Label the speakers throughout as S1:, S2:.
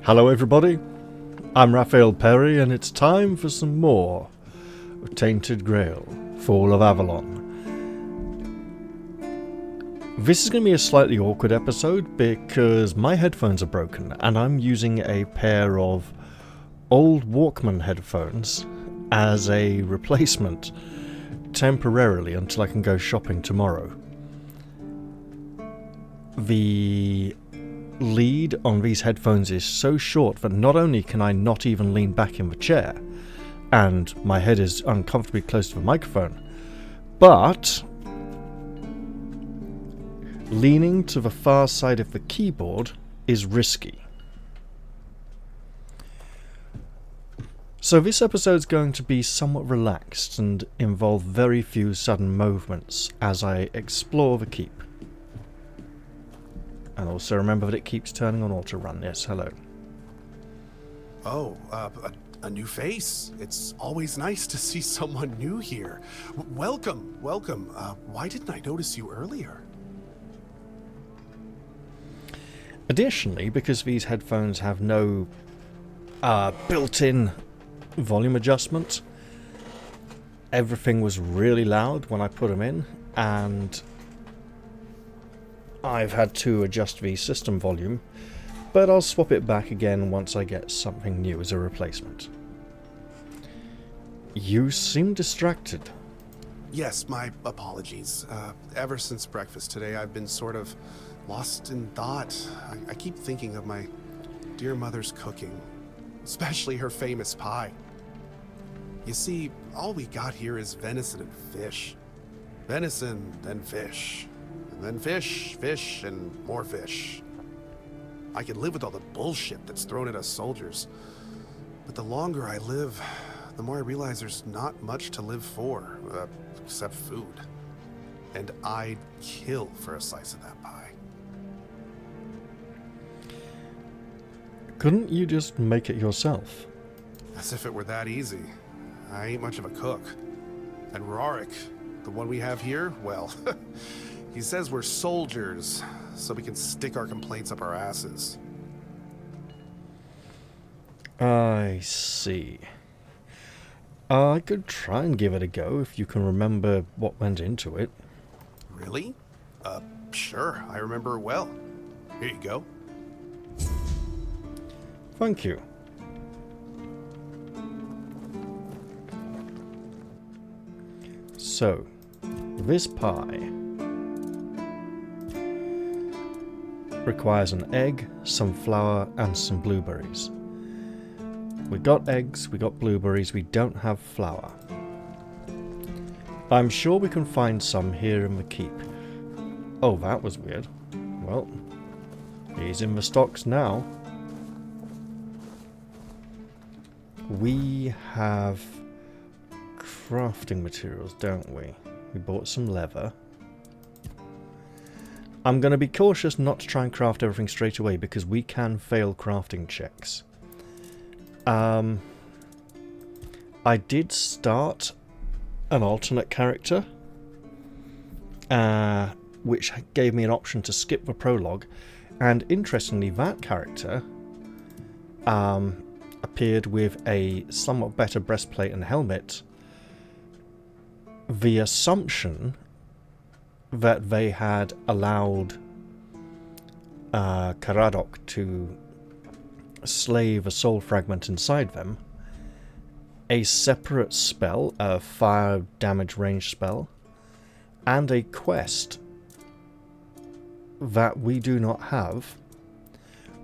S1: Hello everybody, I'm Raphael Perry and it's time for some more of Tainted Grail, Fall of Avalon. This is going to be a slightly awkward episode because my headphones are broken and I'm using a pair of old Walkman headphones as a replacement temporarily until I can go shopping tomorrow. The lead on these headphones is so short that not only can I not even lean back in the chair and my head is uncomfortably close to the microphone, but leaning to the far side of the keyboard is risky. So this episode's going to be somewhat relaxed and involve very few sudden movements as I explore the keep. And also remember that it keeps turning on auto run. Yes, hello.
S2: Oh, a new face. It's always nice to see someone new here. Welcome. Why didn't I notice you earlier?
S1: Additionally, because these headphones have no built-in volume adjustment, everything was really loud when I put them in, and I've had to adjust the system volume, but I'll swap it back again once I get something new as a replacement. You seem distracted.
S2: Yes, my apologies. Ever since breakfast today, I've been sort of lost in thought. I keep thinking of my dear mother's cooking, especially her famous pie. You see, all we got here is venison and fish. Venison, then fish. And then fish, and more fish. I can live with all the bullshit that's thrown at us soldiers. But the longer I live, the more I realize there's not much to live for, except food. And I'd kill for a slice of that pie.
S1: Couldn't you just make it yourself?
S2: As if it were that easy. I ain't much of a cook. And Rorik, the one we have here, well... He says we're soldiers, so we can stick our complaints up our asses.
S1: I see. I could try and give it a go if you can remember what went into it.
S2: Really? Sure, I remember well. Here you go.
S1: Thank you. So, this pie requires an egg, some flour, and some blueberries. We got eggs, we got blueberries, we don't have flour. I'm sure we can find some here in the keep. Oh, that was weird. Well, he's in the stocks now. We have crafting materials, don't we? We bought some leather. I'm going to be cautious not to try and craft everything straight away because we can fail crafting checks. I did start an alternate character, which gave me an option to skip the prologue, and interestingly that character appeared with a somewhat better breastplate and helmet. The assumption that they had allowed Karadok to slave a soul fragment inside them, a separate spell, a fire damage range spell, and a quest that we do not have,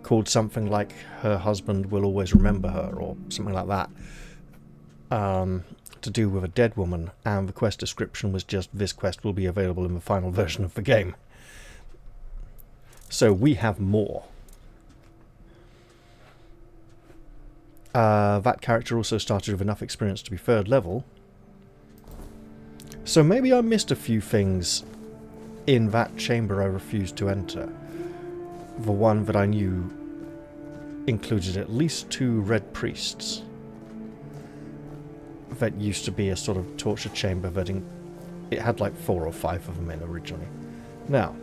S1: called something like Her Husband Will Always Remember Her, or something like that, to do with a dead woman, and the quest description was just, this quest will be available in the final version of the game. So we have more. That character also started with enough experience to be 3rd level. So maybe I missed a few things in that chamber I refused to enter. The one that I knew included at least 2 red priests. That used to be a sort of torture chamber that it had like 4 or 5 of them in originally. Now,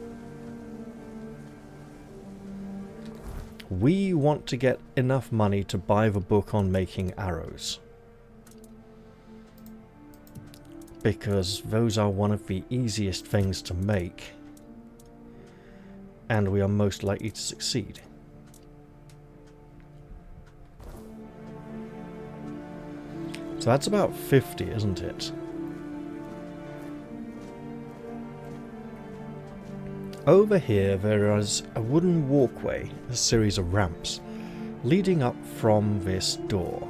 S1: We want to get enough money to buy the book on making arrows. Because those are one of the easiest things to make. And we are most likely to succeed. So that's about 50, isn't it? Over here there is a wooden walkway, a series of ramps, leading up from this door.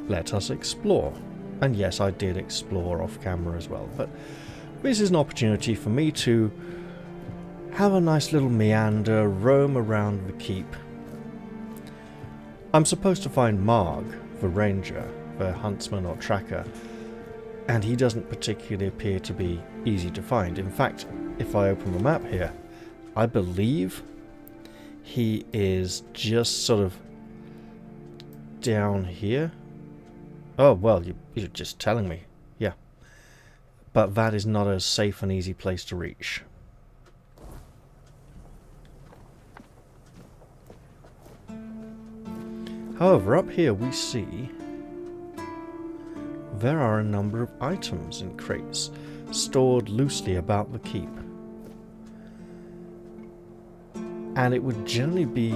S1: Let us explore. And yes, I did explore off camera as well, but this is an opportunity for me to have a nice little meander, roam around the keep. I'm supposed to find Marg, the ranger, the huntsman or tracker, and he doesn't particularly appear to be easy to find. In fact, if I open the map here, I believe he is just sort of down here. Oh, well, you're just telling me. Yeah. But that is not a safe and easy place to reach. However, up here we see there are a number of items in crates stored loosely about the keep. And it would generally be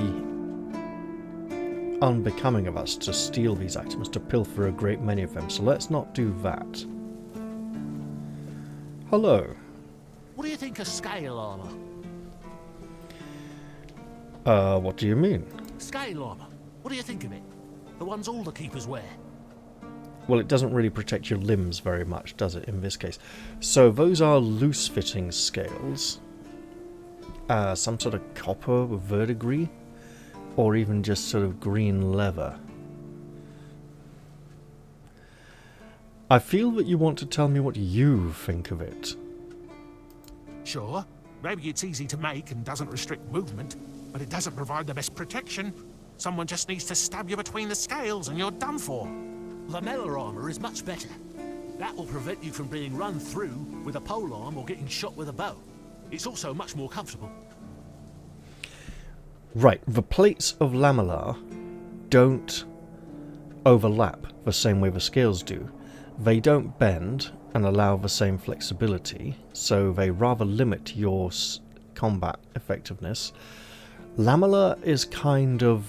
S1: unbecoming of us to steal these items, to pilfer a great many of them, so let's not do that. Hello.
S3: What do you think of scale armor?
S1: What do you mean?
S3: Scale armor. What do you think of it? The ones all the keepers wear.
S1: Well, it doesn't really protect your limbs very much, does it, in this case? So those are loose-fitting scales. Some sort of copper verdigris, or even just sort of green leather. I feel that you want to tell me what you think of it.
S3: Sure. Maybe it's easy to make and doesn't restrict movement, but it doesn't provide the best protection. Someone just needs to stab you between the scales and you're done for. The metal armor is much better. That will prevent you from being run through with a polearm or getting shot with a bow. It's also much more comfortable.
S1: Right, the plates of lamellar don't overlap the same way the scales do. They don't bend and allow the same flexibility, so they rather limit your combat effectiveness. Lamellar is kind of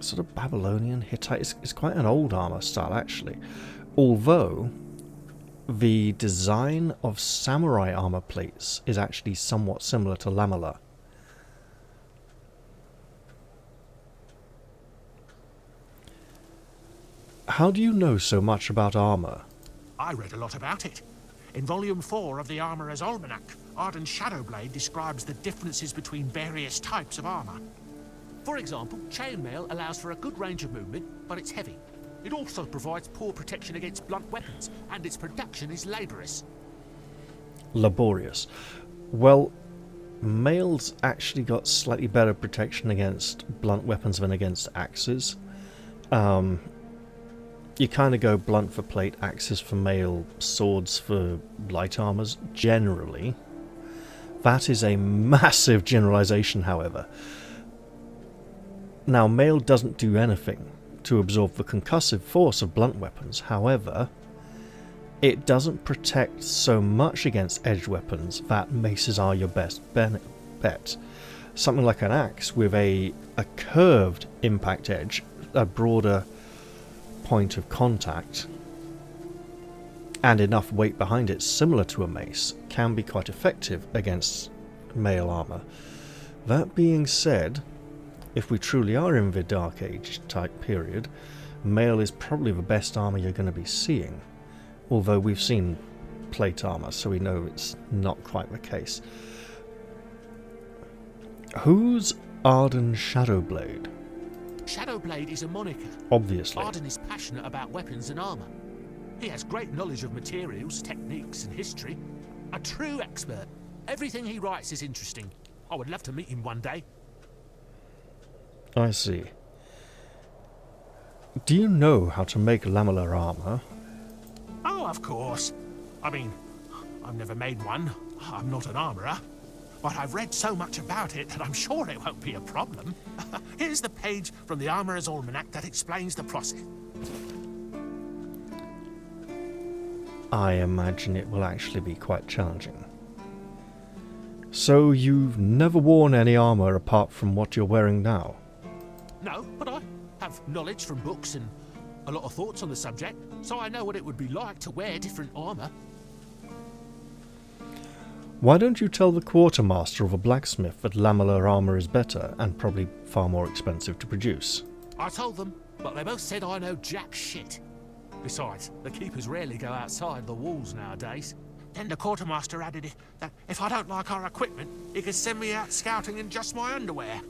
S1: sort of Babylonian, Hittite. It's quite an old armor style, actually. Although the design of samurai armor plates is actually somewhat similar to lamellar. How do you know so much about armor?
S3: I read a lot about it. In Volume 4 of the Armourer's Almanac, Arden Shadowblade describes the differences between various types of armor. For example, chainmail allows for a good range of movement, but it's heavy. It also provides poor protection against blunt weapons, and its production is laborious.
S1: Laborious. Well, mail's actually got slightly better protection against blunt weapons than against axes. You kind of go blunt for plate, axes for mail, swords for light armors, generally. That is a massive generalization, however. Now, mail doesn't do anything to absorb the concussive force of blunt weapons. However, it doesn't protect so much against edged weapons that maces are your best bet. Something like an axe with a curved impact edge, a broader point of contact, and enough weight behind it similar to a mace, can be quite effective against mail armor. That being said, if we truly are in the Dark Age type period, mail is probably the best armor you're going to be seeing, although we've seen plate armor, so we know it's not quite the case. Who's Arden Shadowblade?
S3: Shadowblade is a moniker.
S1: Obviously.
S3: Arden is passionate about weapons and armor. He has great knowledge of materials, techniques, and history. A true expert. Everything he writes is interesting. I would love to meet him one day.
S1: I see. Do you know how to make lamellar armor?
S3: Oh, of course. I mean, I've never made one. I'm not an armorer. but I've read so much about it that I'm sure it won't be a problem. Here's the page from the Armourer's Almanac that explains the process.
S1: I imagine it will actually be quite challenging. So you've never worn any armour apart from what you're wearing now?
S3: No, but I have knowledge from books and a lot of thoughts on the subject, so I know what it would be like to wear different armour.
S1: Why don't you tell the quartermaster of a blacksmith that lamellar armour is better and probably far more expensive to produce?
S3: I told them, but they both said I know jack shit. Besides, the keepers rarely go outside the walls nowadays. Then the quartermaster added that if I don't like our equipment, he could send me out scouting in just my underwear.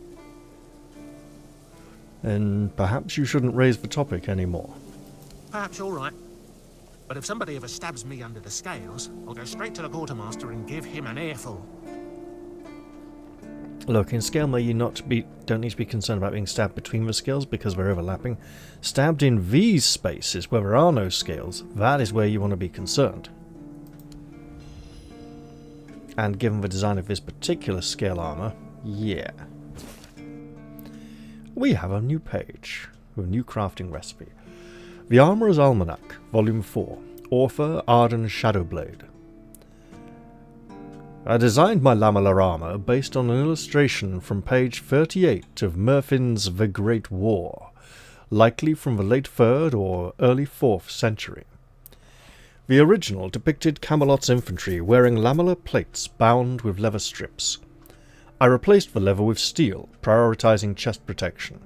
S1: Then perhaps you shouldn't raise the topic anymore.
S3: Perhaps you're right. But if somebody ever stabs me under the scales, I'll go straight to the quartermaster and give him an earful.
S1: Look, in scale you don't need to be concerned about being stabbed between the scales because they're overlapping. Stabbed in these spaces where there are no scales, that is where you want to be concerned. And given the design of this particular scale armour, yeah. We have a new page, with a new crafting recipe. The Armourer's Almanac, Volume 4, author Arden Shadowblade. I designed my lamellar armour based on an illustration from page 38 of Merfin's The Great War, likely from the late 3rd or early 4th century. The original depicted Camelot's infantry wearing lamellar plates bound with leather strips. I replaced the leather with steel, prioritising chest protection.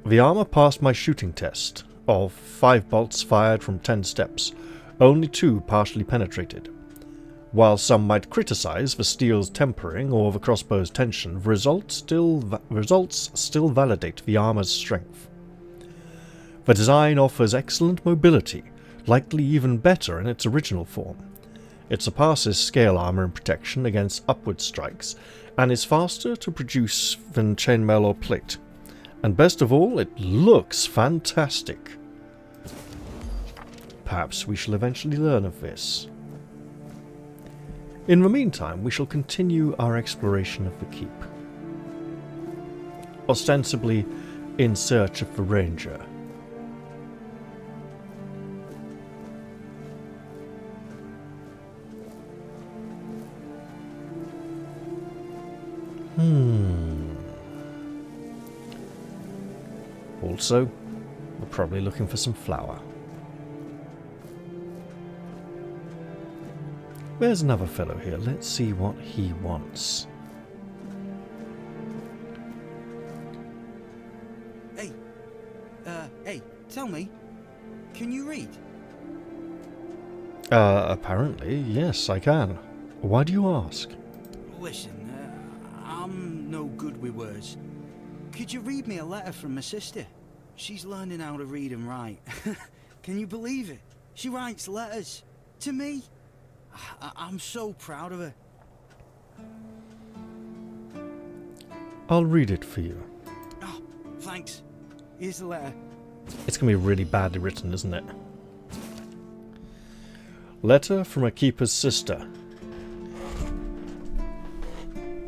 S1: The armour passed my shooting test of 5 bolts fired from 10 steps, only 2 partially penetrated. While some might criticise the steel's tempering or the crossbow's tension, the results still validate the armour's strength. The design offers excellent mobility, likely even better in its original form. It surpasses scale armour in protection against upward strikes, and is faster to produce than chainmail or plate. And best of all, it looks fantastic. Perhaps we shall eventually learn of this. In the meantime, we shall continue our exploration of the keep. Ostensibly in search of the ranger. Also, we're probably looking for some flour. There's another fellow here. Let's see what he wants.
S4: Hey, tell me, can you read?
S1: Apparently, yes, I can. Why do you ask?
S4: Listen, I'm no good with words. Could you read me a letter from my sister? She's learning how to read and write. Can you believe it? She writes letters to me. I'm so proud of her.
S1: I'll read it for you.
S4: Oh, thanks. Here's the letter.
S1: It's going to be really badly written, isn't it? Letter from a keeper's sister.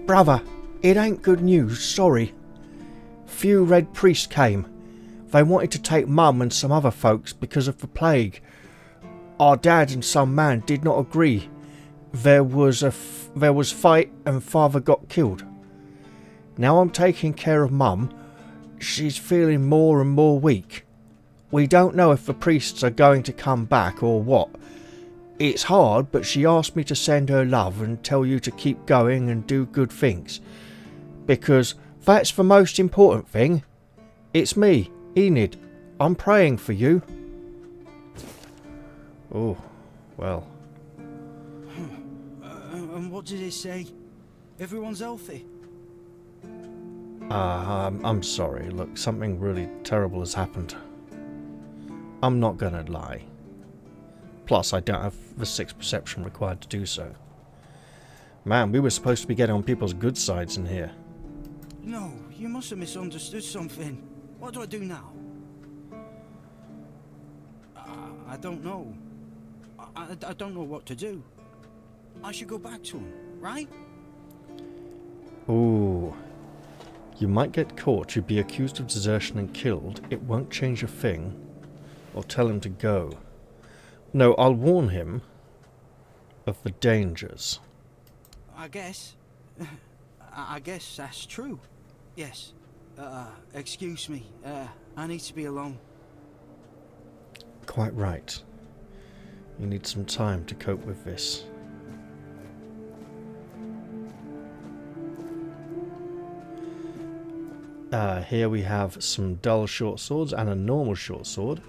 S5: Brother, it ain't good news, sorry. Few Red Priests came. They wanted to take Mum and some other folks because of the plague. Our dad and some man did not agree. There was fight and Father got killed. Now I'm taking care of Mum. She's feeling more and more weak. We don't know if the priests are going to come back or what. It's hard, but she asked me to send her love and tell you to keep going and do good things. Because that's the most important thing. It's me, Enid. I'm praying for you.
S1: Oh, well.
S4: And what did it say? Everyone's healthy?
S1: I'm sorry. Look, something really terrible has happened. I'm not gonna lie. Plus, I don't have the sixth perception required to do so. Man, we were supposed to be getting on people's good sides in here.
S4: No, you must have misunderstood something. What do I do now? I don't know. I don't know what to do. I should go back to him, right?
S1: Ooh. You might get caught, you'd be accused of desertion and killed. It won't change a thing. Or tell him to go. No, I'll warn him of the dangers.
S4: I guess. I guess that's true. Yes. Excuse me. I need to be alone.
S1: Quite right. You need some time to cope with this. Here we have some dull short swords and a normal short sword,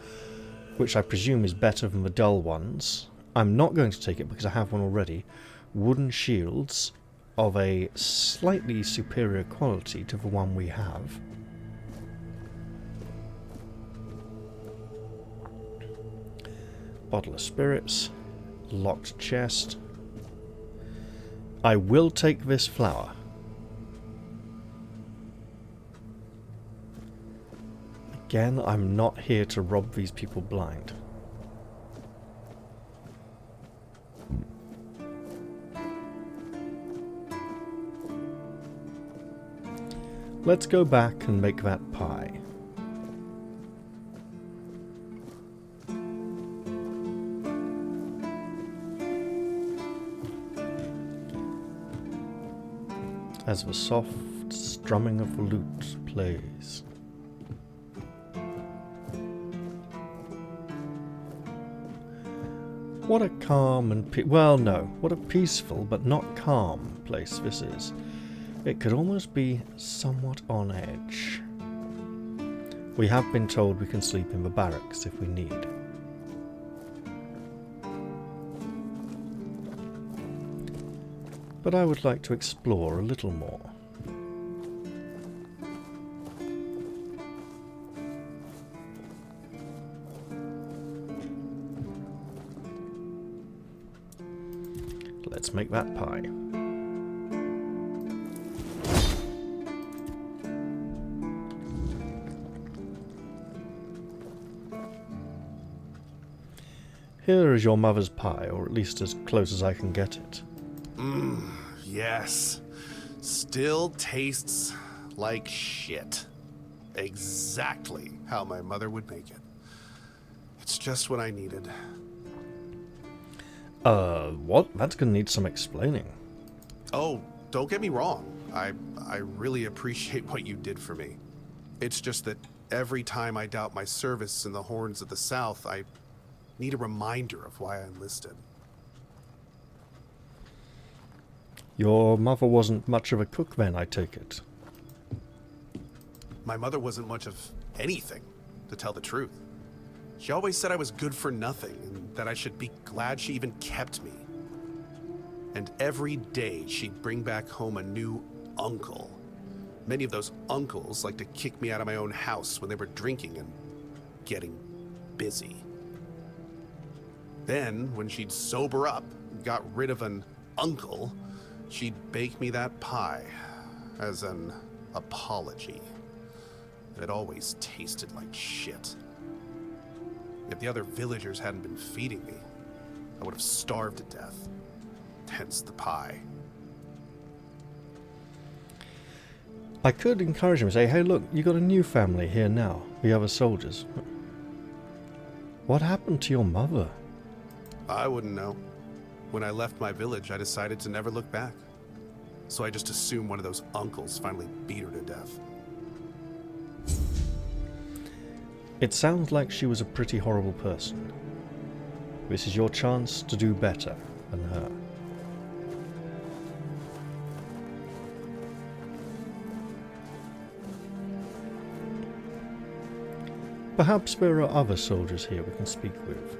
S1: which I presume is better than the dull ones. I'm not going to take it because I have one already. Wooden shields of a slightly superior quality to the one we have. Bottle of spirits. Locked chest. I will take this flower. Again, I'm not here to rob these people blind. Let's go back and make that pie. As the soft strumming of the lute plays. What a calm and what a peaceful but not calm place this is. It could almost be somewhat on edge. We have been told we can sleep in the barracks if we need. But I would like to explore a little more. Let's make that pie. Here is your mother's pie, or at least as close as I can get it.
S2: Yes. Still tastes like shit. Exactly how my mother would make it. It's just what I needed.
S1: What? That's gonna need some explaining.
S2: Oh, don't get me wrong. I really appreciate what you did for me. It's just that every time I doubt my service in the Horns of the South, I need a reminder of why I enlisted.
S1: Your mother wasn't much of a cook then, I take it.
S2: My mother wasn't much of anything, to tell the truth. She always said I was good for nothing, and that I should be glad she even kept me. And every day she'd bring back home a new uncle. Many of those uncles like to kick me out of my own house when they were drinking and getting busy. Then, when she'd sober up and got rid of an uncle, she'd bake me that pie as an apology. It always tasted like shit. If the other villagers hadn't been feeding me, I would have starved to death. Hence the pie.
S1: I could encourage him and say, hey look, you got a new family here now, the other soldiers. What happened to your mother?
S2: I wouldn't know. When I left my village, I decided to never look back. So I just assumed one of those uncles finally beat her to death.
S1: It sounds like she was a pretty horrible person. This is your chance to do better than her. Perhaps there are other soldiers here we can speak with.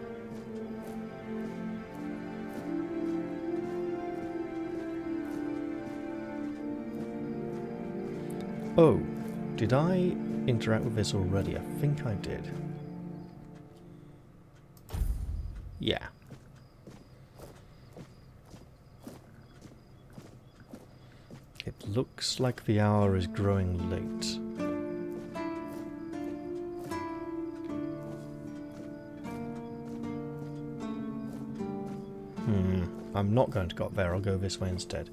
S1: Oh, did I interact with this already? I think I did. Yeah. It looks like the hour is growing late. I'm not going to go up there, I'll go this way instead.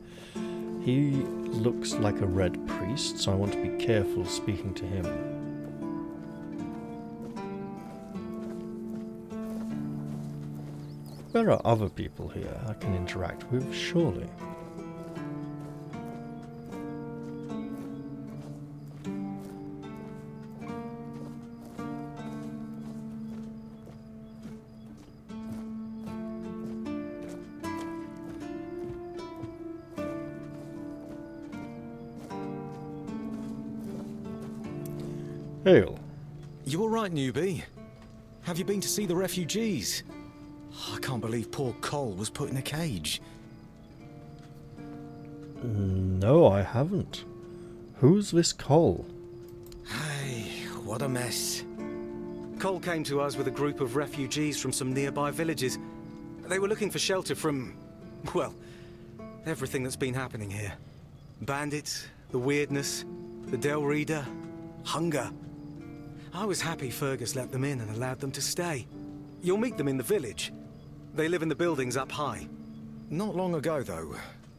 S1: He looks like a red priest, so I want to be careful speaking to him. There are other people here I can interact with, surely. Hail.
S6: You alright, newbie? Have you been to see the refugees? I can't believe poor Cole was put in a cage.
S1: No, I haven't. Who's this Cole?
S6: Hey, what a mess. Cole came to us with a group of refugees from some nearby villages. They were looking for shelter from, well, everything that's been happening here. Bandits, the weirdness, the Del Reader, hunger. I was happy Fergus let them in and allowed them to stay. You'll meet them in the village. They live in the buildings up high. Not long ago, though,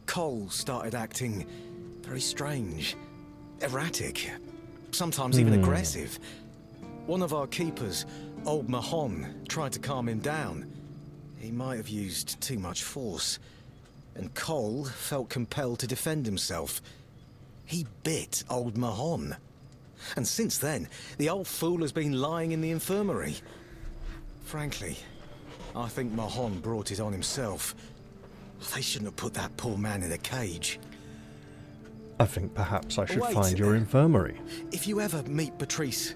S6: Cole started acting very strange. Erratic. Sometimes even aggressive. One of our keepers, old Mahon, tried to calm him down. He might have used too much force. And Cole felt compelled to defend himself. He bit old Mahon. And since then, the old fool has been lying in the infirmary. Frankly, I think Mahon brought it on himself. They shouldn't have put that poor man in a cage.
S1: I think perhaps I should
S6: Wait.
S1: find your infirmary.
S6: If you ever meet Patrice,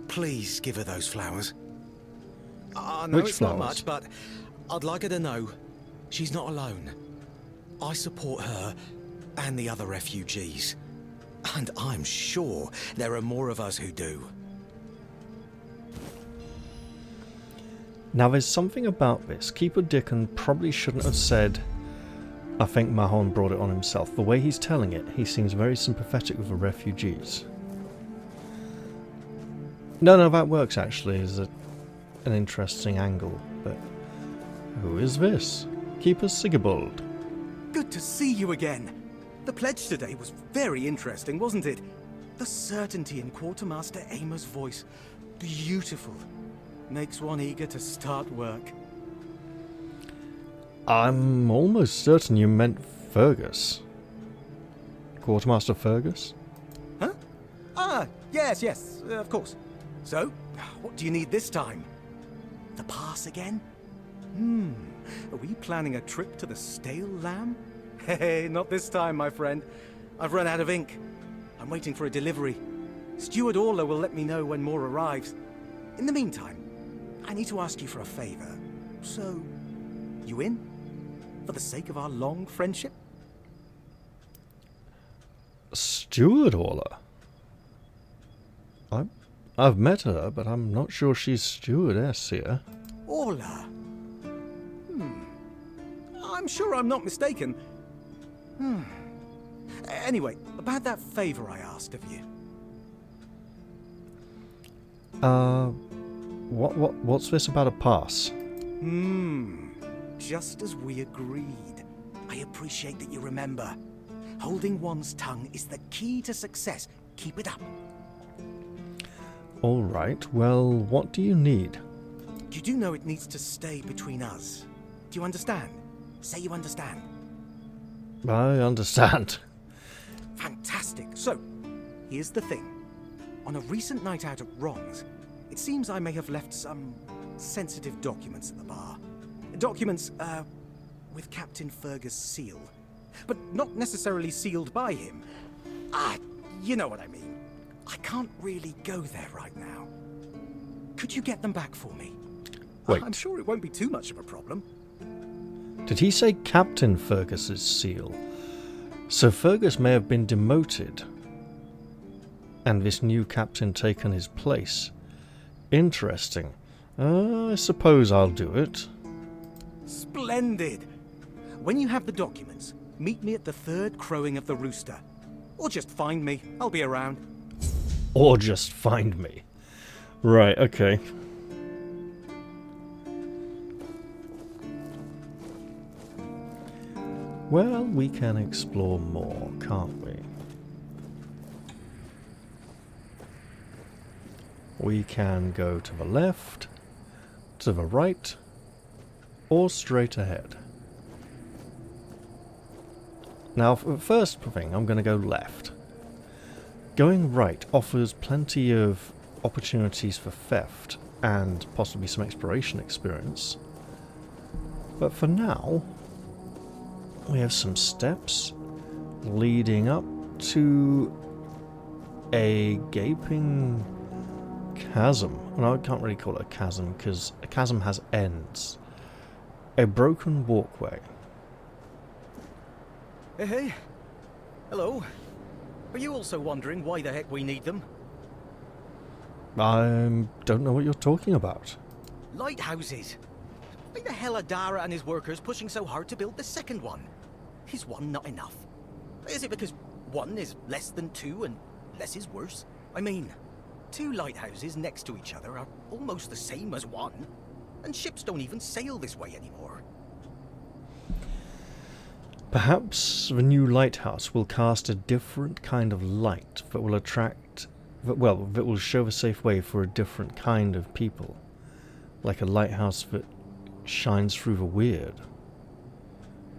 S6: please give her those flowers. I know
S1: Which
S6: it's
S1: flowers?
S6: not much, but I'd like her to know she's not alone. I support her and the other refugees. And I'm sure there are more of us who do.
S1: Now there's something about this. Keeper Dickon probably shouldn't have said, I think Mahon brought it on himself. The way he's telling it, he seems very sympathetic with the refugees. No, that works actually, is an interesting angle. But who is this? Keeper Sigibald.
S7: Good to see you again. The pledge today was very interesting, wasn't it? The certainty in Quartermaster Aymer's voice. Beautiful. Makes one eager to start work.
S1: I'm almost certain you meant Fergus. Quartermaster Fergus?
S7: Huh? Ah, yes, of course. So, what do you need this time? The pass again? Are we planning a trip to the Stale Lamb? Hey, not this time, my friend. I've run out of ink. I'm waiting for a delivery. Steward Orla will let me know when more arrives. In the meantime, I need to ask you for a favor. So, you in? For the sake of our long friendship?
S1: Steward Orla? I've met her, but I'm not sure she's stewardess here.
S7: Orla? I'm sure I'm not mistaken. Anyway, about that favor I asked of you.
S1: What's this about a pass?
S7: Just as we agreed. I appreciate that you remember. Holding one's tongue is the key to success. Keep it up.
S1: Alright, well, what do you need?
S7: You do know it needs to stay between us. Do you understand? Say you understand.
S1: I understand.
S7: Fantastic. So, here's the thing. On a recent night out at Ron's, it seems I may have left some sensitive documents at the bar. Documents, with Captain Fergus' seal. But not necessarily sealed by him. You know what I mean. I can't really go there right now. Could you get them back for me?
S1: Wait.
S7: I'm sure it won't be too much of a problem.
S1: Did he say Captain Fergus's seal? So Fergus may have been demoted, and this new captain taken his place. Interesting. I suppose I'll do it.
S7: Splendid! When you have the documents, meet me at the third crowing of the rooster. Or just find me. I'll be around.
S1: Or just find me. Right, okay. Well, we can explore more, can't we? We can go to the left, to the right, or straight ahead. Now, for the first thing, I'm going to go left. Going right offers plenty of opportunities for theft and possibly some exploration experience. But for now, we have some steps leading up to a gaping chasm. Well, I can't really call it a chasm because a chasm has ends. A broken walkway.
S7: Hey. Hello. Are you also wondering why the heck we need them?
S1: I don't know what you're talking about.
S7: Lighthouses. Why the hell are Dara and his workers pushing so hard to build the second one? Is one not enough? Is it because one is less than two and less is worse? I mean, two lighthouses next to each other are almost the same as one, and ships don't even sail this way anymore.
S1: Perhaps the new lighthouse will cast a different kind of light that will attract, that will show a safe way for a different kind of people. Like a lighthouse that shines through the weird,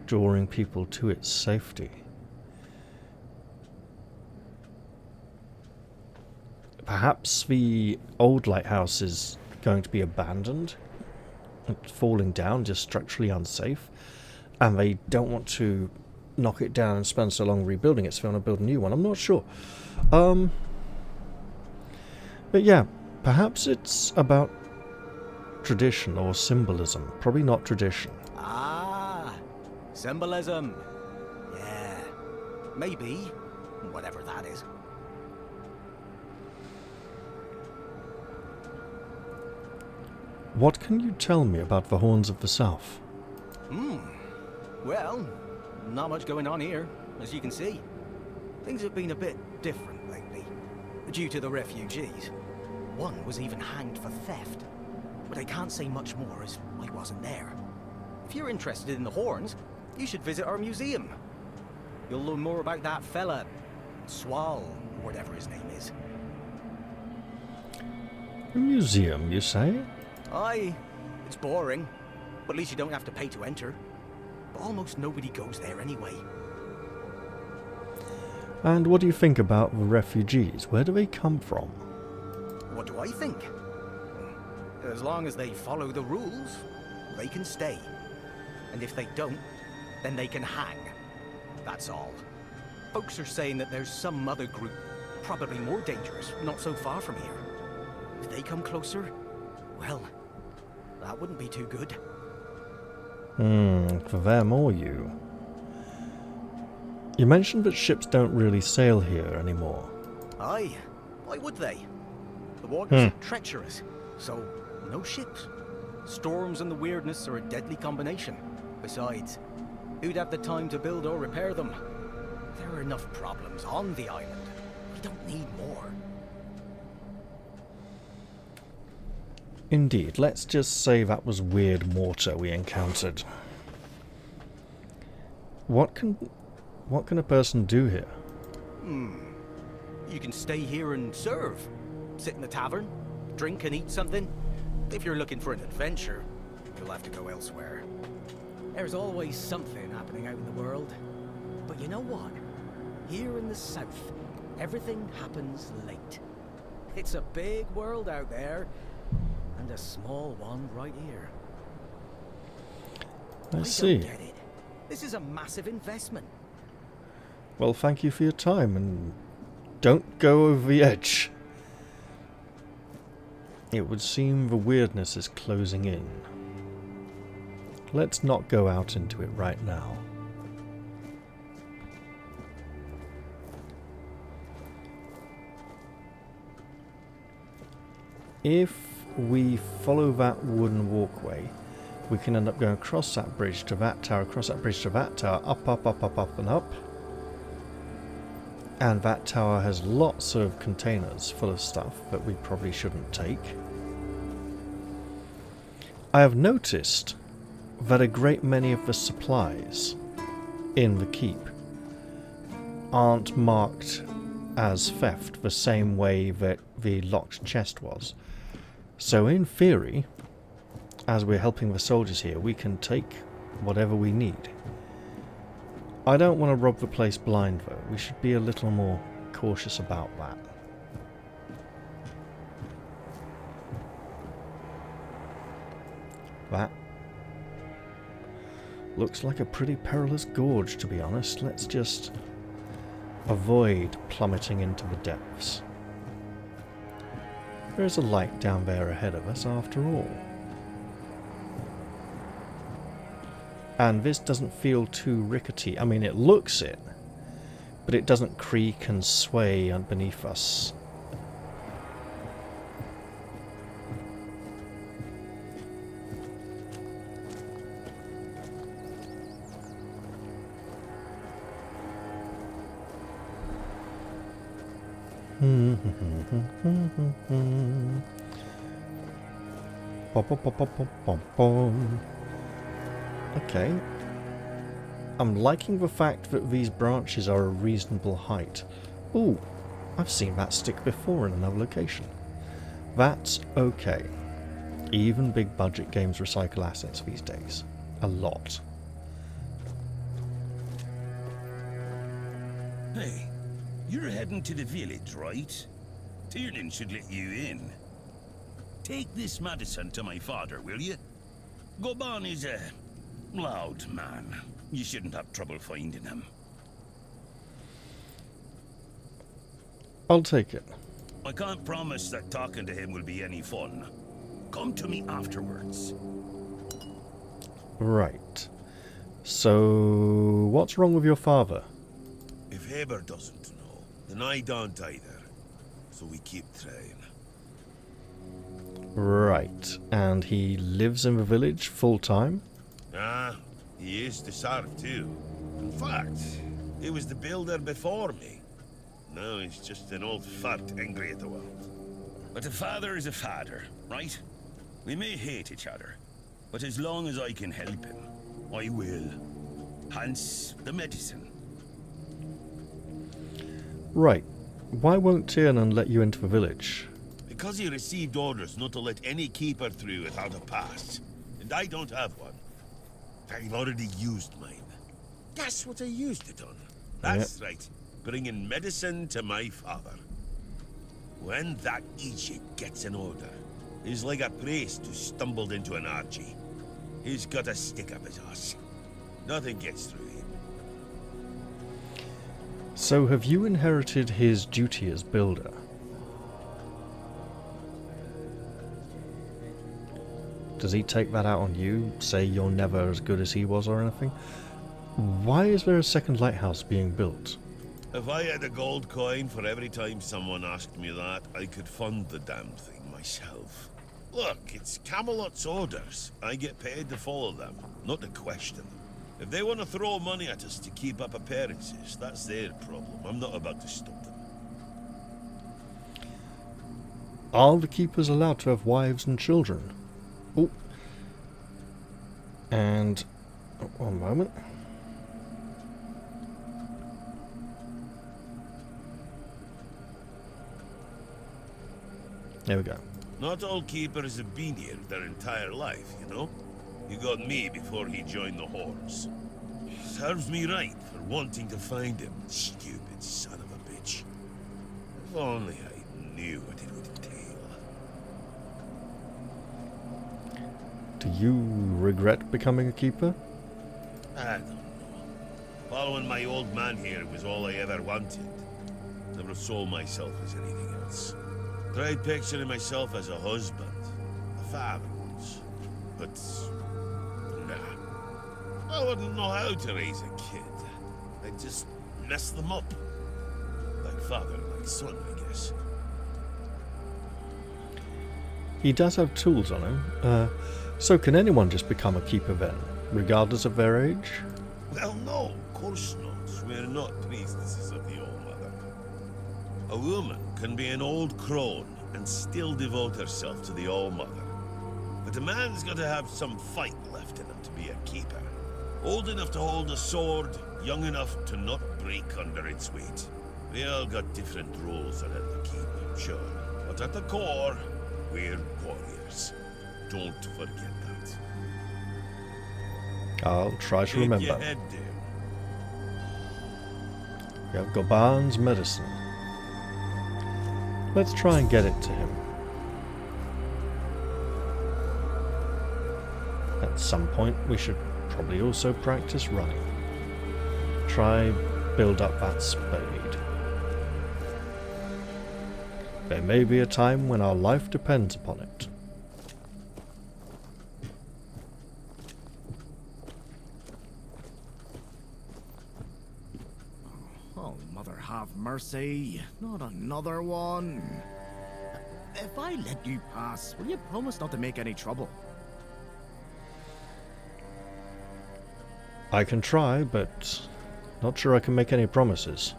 S1: drawing people to its safety. Perhaps the old lighthouse is going to be abandoned, falling down, just structurally unsafe, and they don't want to knock it down and spend so long rebuilding it, so they want to build a new one. I'm not sure. But yeah, perhaps it's about tradition or symbolism. Probably not tradition.
S7: Ah, symbolism. Yeah, maybe. Whatever that is.
S1: What can you tell me about the Horns of the South?
S7: Well, not much going on here, as you can see. Things have been a bit different lately, due to the refugees. One was even hanged for theft. But I can't say much more as I wasn't there. If you're interested in the Horns, you should visit our museum. You'll learn more about that fella, Swal, or whatever his name is.
S1: A museum, you say?
S7: Aye, it's boring, but at least you don't have to pay to enter. But almost nobody goes there anyway.
S1: And what do you think about the refugees? Where do they come from?
S7: What do I think? As long as they follow the rules, they can stay. And if they don't, then they can hang. That's all. Folks are saying that there's some other group, probably more dangerous, not so far from here. If they come closer, well, that wouldn't be too good.
S1: For them or you. You mentioned that ships don't really sail here anymore.
S7: Aye, why would they? The waters are treacherous, so no ships. Storms and the weirdness are a deadly combination. Besides, who'd have the time to build or repair them? There are enough problems on the island. We don't need more.
S1: Indeed, let's just say that was weird water we encountered. What can a person do here?
S7: You can stay here and serve. Sit in the tavern, drink and eat something. If you're looking for an adventure, you'll have to go elsewhere. There's always something happening out in the world. But you know what? Here in the south, everything happens late. It's a big world out there, and a small one right here.
S1: I see.
S7: Don't get it. This is a massive investment.
S1: Well, thank you for your time, and don't go over the edge. It would seem the weirdness is closing in. Let's not go out into it right now. If we follow that wooden walkway, we can end up going across that bridge to that tower, across that bridge to that tower, up, up, up, up, up, and up. And that tower has lots of containers full of stuff that we probably shouldn't take. I have noticed that a great many of the supplies in the keep aren't marked as theft the same way that the locked chest was. So in theory, as we're helping the soldiers here, we can take whatever we need. I don't want to rob the place blind though. We should be a little more cautious about that. That looks like a pretty perilous gorge, to be honest. Let's just avoid plummeting into the depths. There's a light down there ahead of us after all. And this doesn't feel too rickety. I mean, it looks it, but it doesn't creak and sway beneath us. Okay. I'm liking the fact that these branches are a reasonable height. Ooh, I've seen that stick before in another location. That's okay. Even big budget games recycle assets these days. A lot.
S8: Hey, you're heading to the village, right? Tiernan should let you in. Take this medicine to my father, will you? Goban is a loud man. You shouldn't have trouble finding him.
S1: I'll take it.
S8: I can't promise that talking to him will be any fun. Come to me afterwards.
S1: Right. So, what's wrong with your father?
S9: If Heber doesn't know, then I don't either. So we keep trying.
S1: Right. And he lives in the village full time?
S9: Ah, he is to serve too. In fact, he was the builder before me. Now he's just an old fart angry at the world.
S8: But a father is a father, right? We may hate each other, but as long as I can help him, I will. Hence the medicine.
S1: Right. Why won't Tiernan let you into the village?
S9: Because he received orders not to let any keeper through without a pass. And I don't have one. I've already used mine. Guess what I used it on? That's right. Bringing medicine to my father. When that Egypt gets an order, he's like a priest who stumbled into an orgy. He's got a stick up his ass. Nothing gets through him.
S1: So have you inherited his duty as builder? Does he take that out on you? Say you're never as good as he was or anything? Why is there a second lighthouse being built?
S9: If I had a gold coin for every time someone asked me that, I could fund the damn thing myself. Look, it's Camelot's orders. I get paid to follow them, not to question them. If they want to throw money at us to keep up appearances, that's their problem. I'm not about to stop them.
S1: Are the keepers allowed to have wives and children? Oh. And... one moment. There we go.
S9: Not all keepers have been here their entire life, you know? He got me before he joined the Hordes. Serves me right for wanting to find him, stupid son of a bitch. If only I knew what it would entail.
S1: Do you regret becoming a keeper?
S9: I don't know. Following my old man here was all I ever wanted. Never saw myself as anything else. Tried picturing myself as a husband, a father once, but nah. I wouldn't know how to raise a kid. I'd just mess them up. Like father, like son, I guess.
S1: He does have tools on him. So can anyone just become a keeper then, regardless of their age?
S9: Well, no, of course not. We're not priestesses of the All-Mother. A woman can be an old crone and still devote herself to the All-Mother. But a man's got to have some fight left in him to be a keeper. Old enough to hold a sword, young enough to not break under its weight. We all got different roles around the keep, sure. But at the core, we're warriors. Don't forget that.
S1: I'll try to remember.
S9: Keep your head down.
S1: We have Goban's medicine. Let's try and get it to him. At some point, we should probably also practice running. Try build up that speed. There may be a time when our life depends upon it.
S10: Oh, Mother have mercy. Not another one. If I let you pass, will you promise not to make any trouble?
S1: I can try, but not sure I can make any promises.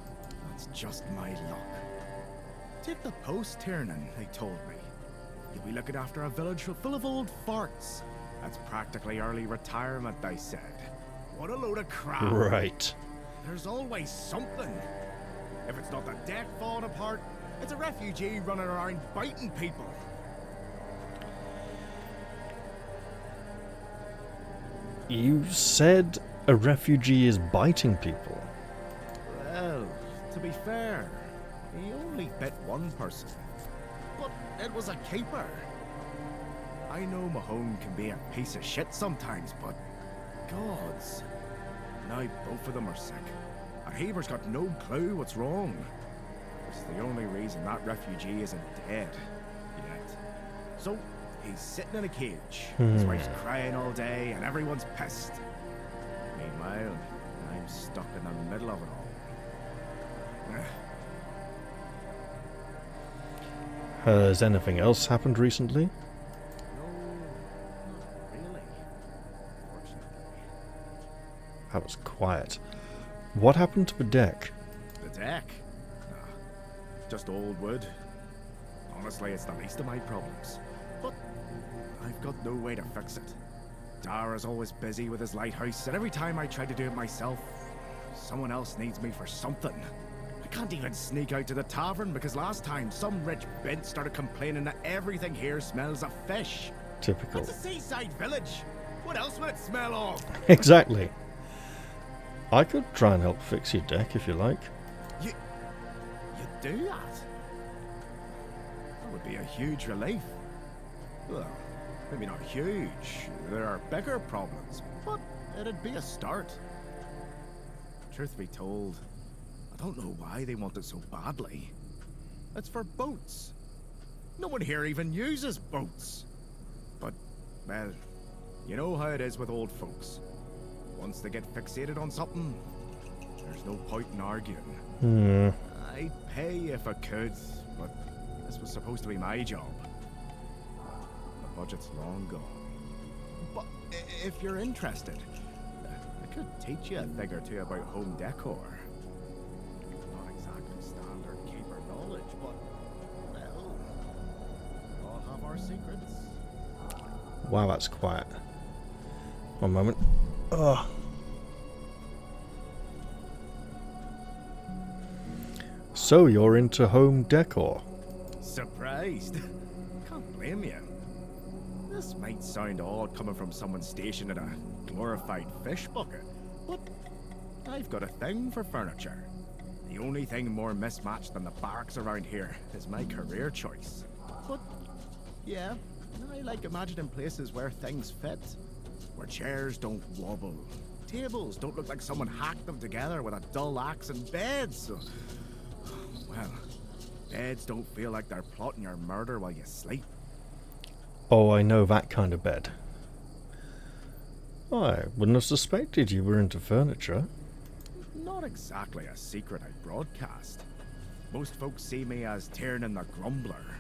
S10: That's just my luck. Take the post, Tiernan, they told me. You'll be looking after a village full of old farts. That's practically early retirement, they said. What a load of crap.
S1: Right.
S10: There's always something. If it's not the deck falling apart, it's a refugee running around biting people.
S1: You said a refugee is biting people.
S10: Well, to be fair, he only bit one person. But it was a keeper. I know Mahone can be a piece of shit sometimes, but gods. Now both of them are sick. And Haber's got no clue what's wrong. It's the only reason that refugee isn't dead yet. So, he's sitting in a cage. His wife's crying all day and everyone's pissed. Meanwhile, I'm stuck in the middle of it all.
S1: Has anything else happened recently?
S10: No, not really. Fortunately.
S1: That was quiet. What happened to the deck?
S10: The deck? Just old wood. Honestly, it's the least of my problems. But I've got no way to fix it. Dara's always busy with his lighthouse, and every time I try to do it myself, someone else needs me for something. I can't even sneak out to the tavern because last time some rich bint started complaining that everything here smells of fish.
S1: Typical.
S10: It's a seaside village. What else would it smell of?
S1: Exactly. I could try and help fix your deck if you like.
S10: You do that? That would be a huge relief. Well, maybe not huge. There are bigger problems, but it'd be a start. Truth be told, I don't know why they want it so badly. It's for boats. No one here even uses boats. But, well, you know how it is with old folks. Once they get fixated on something, there's no point in arguing. I'd pay if I could, but this was supposed to be my job. The budget's long gone. But if you're interested, I could teach you a thing or two about home decor. Not exactly standard keeper knowledge, but, well, we all have our secrets.
S1: Wow, that's quiet. One moment. Ugh. So you're into home decor?
S10: Surprised? Can't blame you. This might sound odd coming from someone stationed in a glorified fish bucket, but I've got a thing for furniture. The only thing more mismatched than the barracks around here is my career choice. But, yeah, I like imagining places where things fit. Where chairs don't wobble. Tables don't look like someone hacked them together with a dull axe, and beds. Well, beds don't feel like they're plotting your murder while you sleep.
S1: Oh, I know that kind of bed. I wouldn't have suspected you were into furniture.
S10: Not exactly a secret I broadcast. Most folks see me as Tiernan the Grumbler.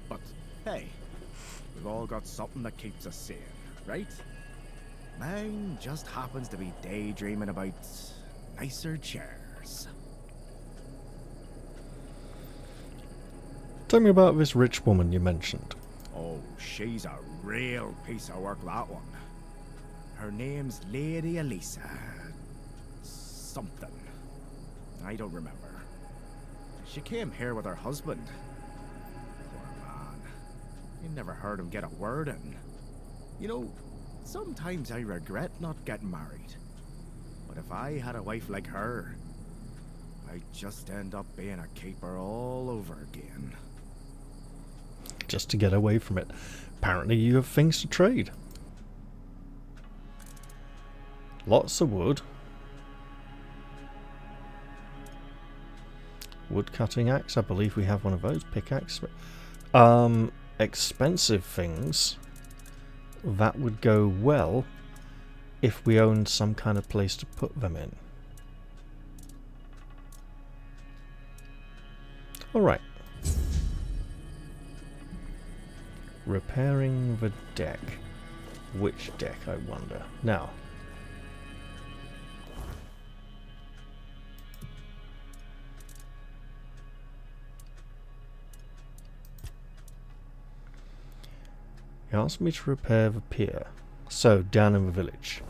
S10: But, hey, we've all got something that keeps us sane, right? Mine just happens to be daydreaming about nicer chairs.
S1: Tell me about this rich woman you mentioned.
S10: Oh, she's a real piece of work, that one. Her name's Lady Elisa. Something. I don't remember. She came here with her husband. Poor man. You never heard him get a word in. You know, sometimes I regret not getting married. But if I had a wife like her, I'd just end up being a keeper all over again.
S1: Just to get away from it. Apparently you have things to trade. Lots of wood. Wood cutting axe, I believe we have one of those. Pickaxe. Expensive things. That would go well if we owned some kind of place to put them in. Alright. Repairing the deck. Which deck, I wonder? Now. He asked me to repair the pier. So, down in the village.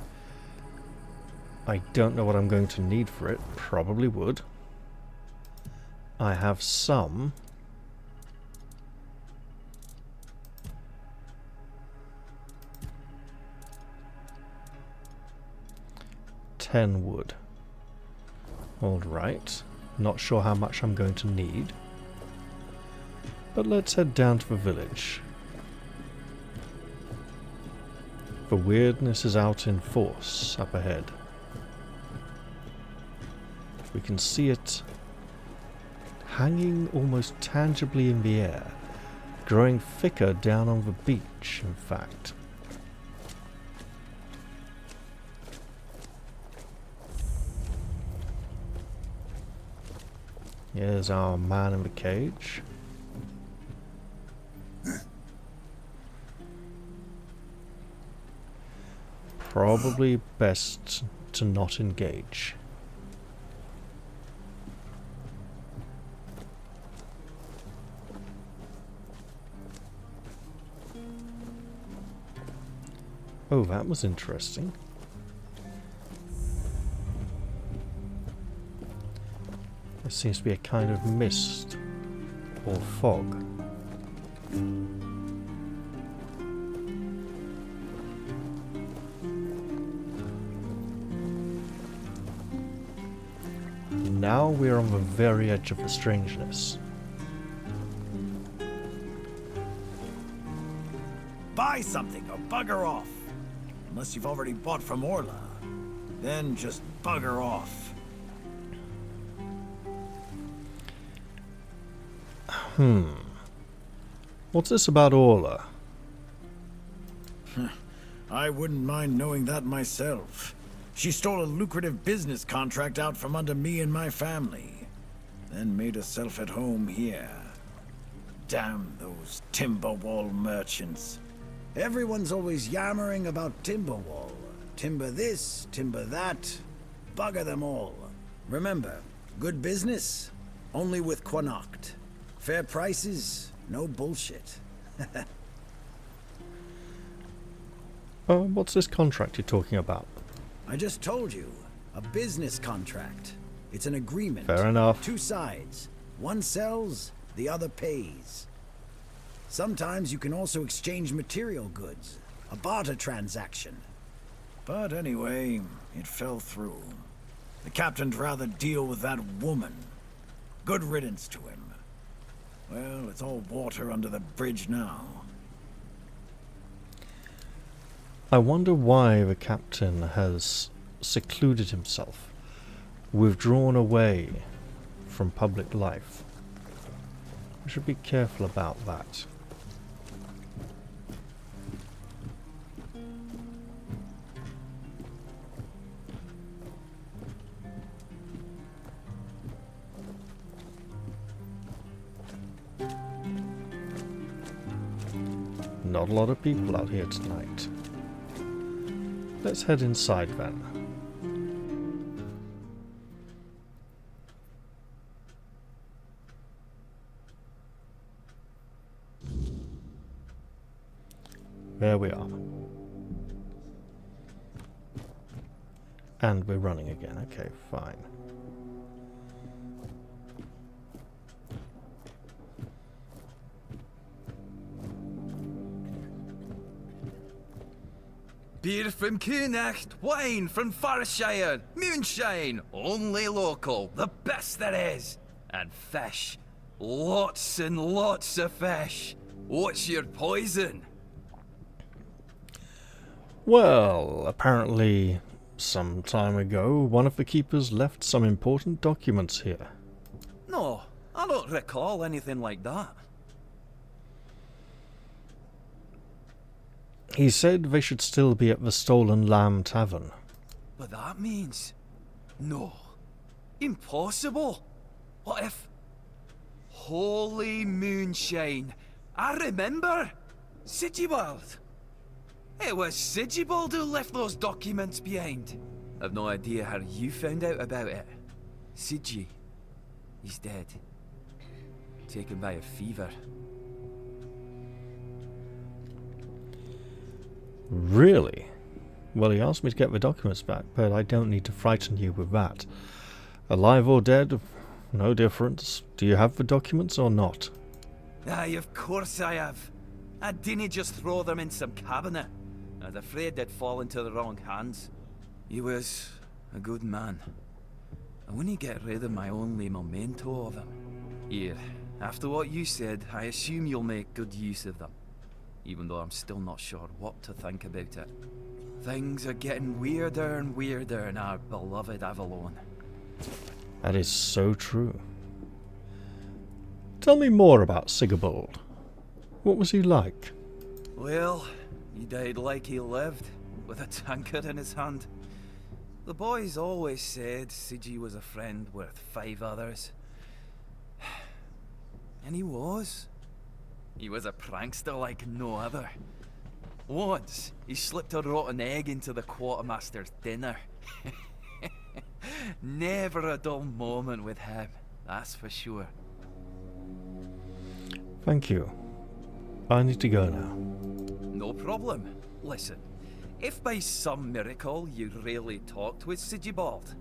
S1: I don't know what I'm going to need for it. Probably wood. I have some. $10 wood. Alright. Not sure how much I'm going to need. But let's head down to the village. The weirdness is out in force up ahead. We can see it hanging almost tangibly in the air, growing thicker down on the beach, in fact. Here's our man in the cage. Probably best to not engage. Oh, that was interesting. There seems to be a kind of mist or fog. Now we're on the very edge of the strangeness.
S11: Buy something or bugger off. Unless you've already bought from Orla. Then just bugger off.
S1: What's this about Orla?
S11: I wouldn't mind knowing that myself. She stole a lucrative business contract out from under me and my family. Then made herself at home here. Damn those Timberwall merchants. Everyone's always yammering about Timberwall. Timber this, timber that. Bugger them all. Remember, good business, only with Quanacht. Fair prices, no bullshit.
S1: What's this contract you're talking about?
S11: I just told you. A business contract. It's an agreement.
S1: Fair enough.
S11: Two sides. One sells, the other pays. Sometimes you can also exchange material goods. A barter transaction. But anyway, it fell through. The captain'd rather deal with that woman. Good riddance to him. Well, it's all water under the bridge now.
S1: I wonder why the captain has secluded himself, withdrawn away from public life. We should be careful about that. Not a lot of people out here tonight. Let's head inside then. There we are. And we're running again. Okay, fine.
S12: Beer from Kunacht, wine from Farshire, moonshine, only local, the best there is. And fish, lots and lots of fish. What's your poison?
S1: Well, apparently, some time ago, one of the keepers left some important documents here.
S12: No, I don't recall anything like that.
S1: He said they should still be at the Stolen Lamb Tavern.
S12: But that means... No. Impossible. What if... Holy moonshine. I remember. Sigibald. It was Sigibald who left those documents behind. I've no idea how you found out about it. Sigi. He's dead. Taken by a fever.
S1: Really? Well, he asked me to get the documents back, but I don't need to frighten you with that. Alive or dead, no difference. Do you have the documents or not?
S12: Aye, of course I have. I didn't just throw them in some cabinet. I was afraid they'd fall into the wrong hands. He was a good man. I wouldn't get rid of my only memento of him. Here, after what you said, I assume you'll make good use of them. Even though I'm still not sure what to think about it. Things are getting weirder and weirder in our beloved Avalon.
S1: That is so true. Tell me more about Sigibald. What was he like?
S12: Well, he died like he lived, with a tankard in his hand. The boys always said Sigi was a friend worth 5 others. And he was. He was a prankster like no other. Once, he slipped a rotten egg into the quartermaster's dinner. Never a dull moment with him, that's for sure.
S1: Thank you. I need to go now.
S12: No problem. Listen, if by some miracle you really talked with Sigibald,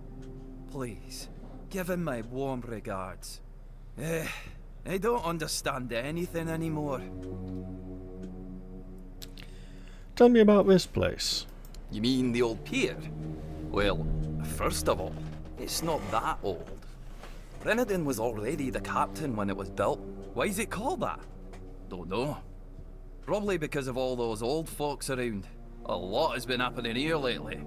S12: please, give him my warm regards. I don't understand anything anymore.
S1: Tell me about this place.
S12: You mean the old pier? Well, first of all, it's not that old. Brennan was already the captain when it was built. Why is it called that? Don't know. Probably because of all those old folks around. A lot has been happening here lately.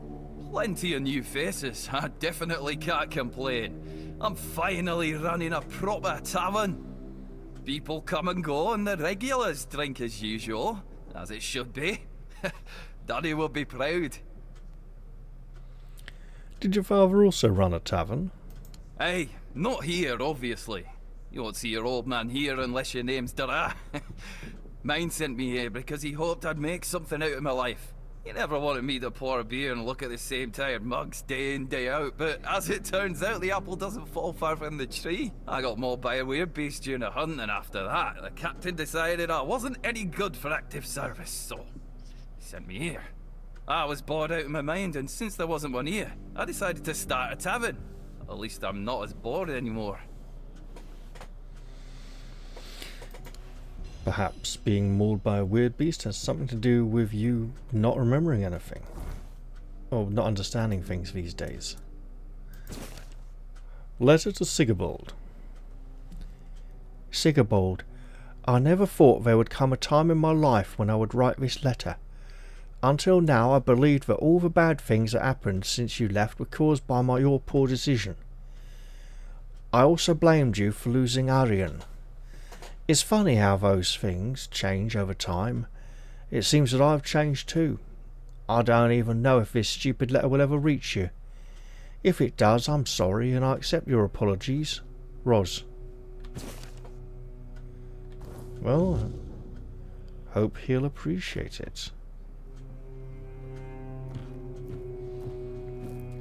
S12: Plenty of new faces. I definitely can't complain. I'm finally running a proper tavern. People come and go and the regulars drink as usual, as it should be. Daddy will be proud.
S1: Did your father also run a tavern?
S12: Aye, not here, obviously. You won't see your old man here unless your name's Dara. Mine sent me here because he hoped I'd make something out of my life. He never wanted me to pour a beer and look at the same tired mugs day in, day out, but as it turns out, the apple doesn't fall far from the tree. I got mauled by a wyrdbeast during a hunt, and after that, the captain decided I wasn't any good for active service, so he sent me here. I was bored out of my mind, and since there wasn't one here, I decided to start a tavern. At least I'm not as bored anymore.
S1: Perhaps being mauled by a wyrdbeast has something to do with you not remembering anything. Or not understanding things these days. Letter to Sigibald.
S5: Sigibald, I never thought there would come a time in my life when I would write this letter. Until now I believed that all the bad things that happened since you left were caused by your poor decision. I also blamed you for losing Arthurian. It's funny how those things change over time. It seems that I've changed too. I don't even know if this stupid letter will ever reach you. If it does, I'm sorry and I accept your apologies. Roz.
S1: Well, hope he'll appreciate it.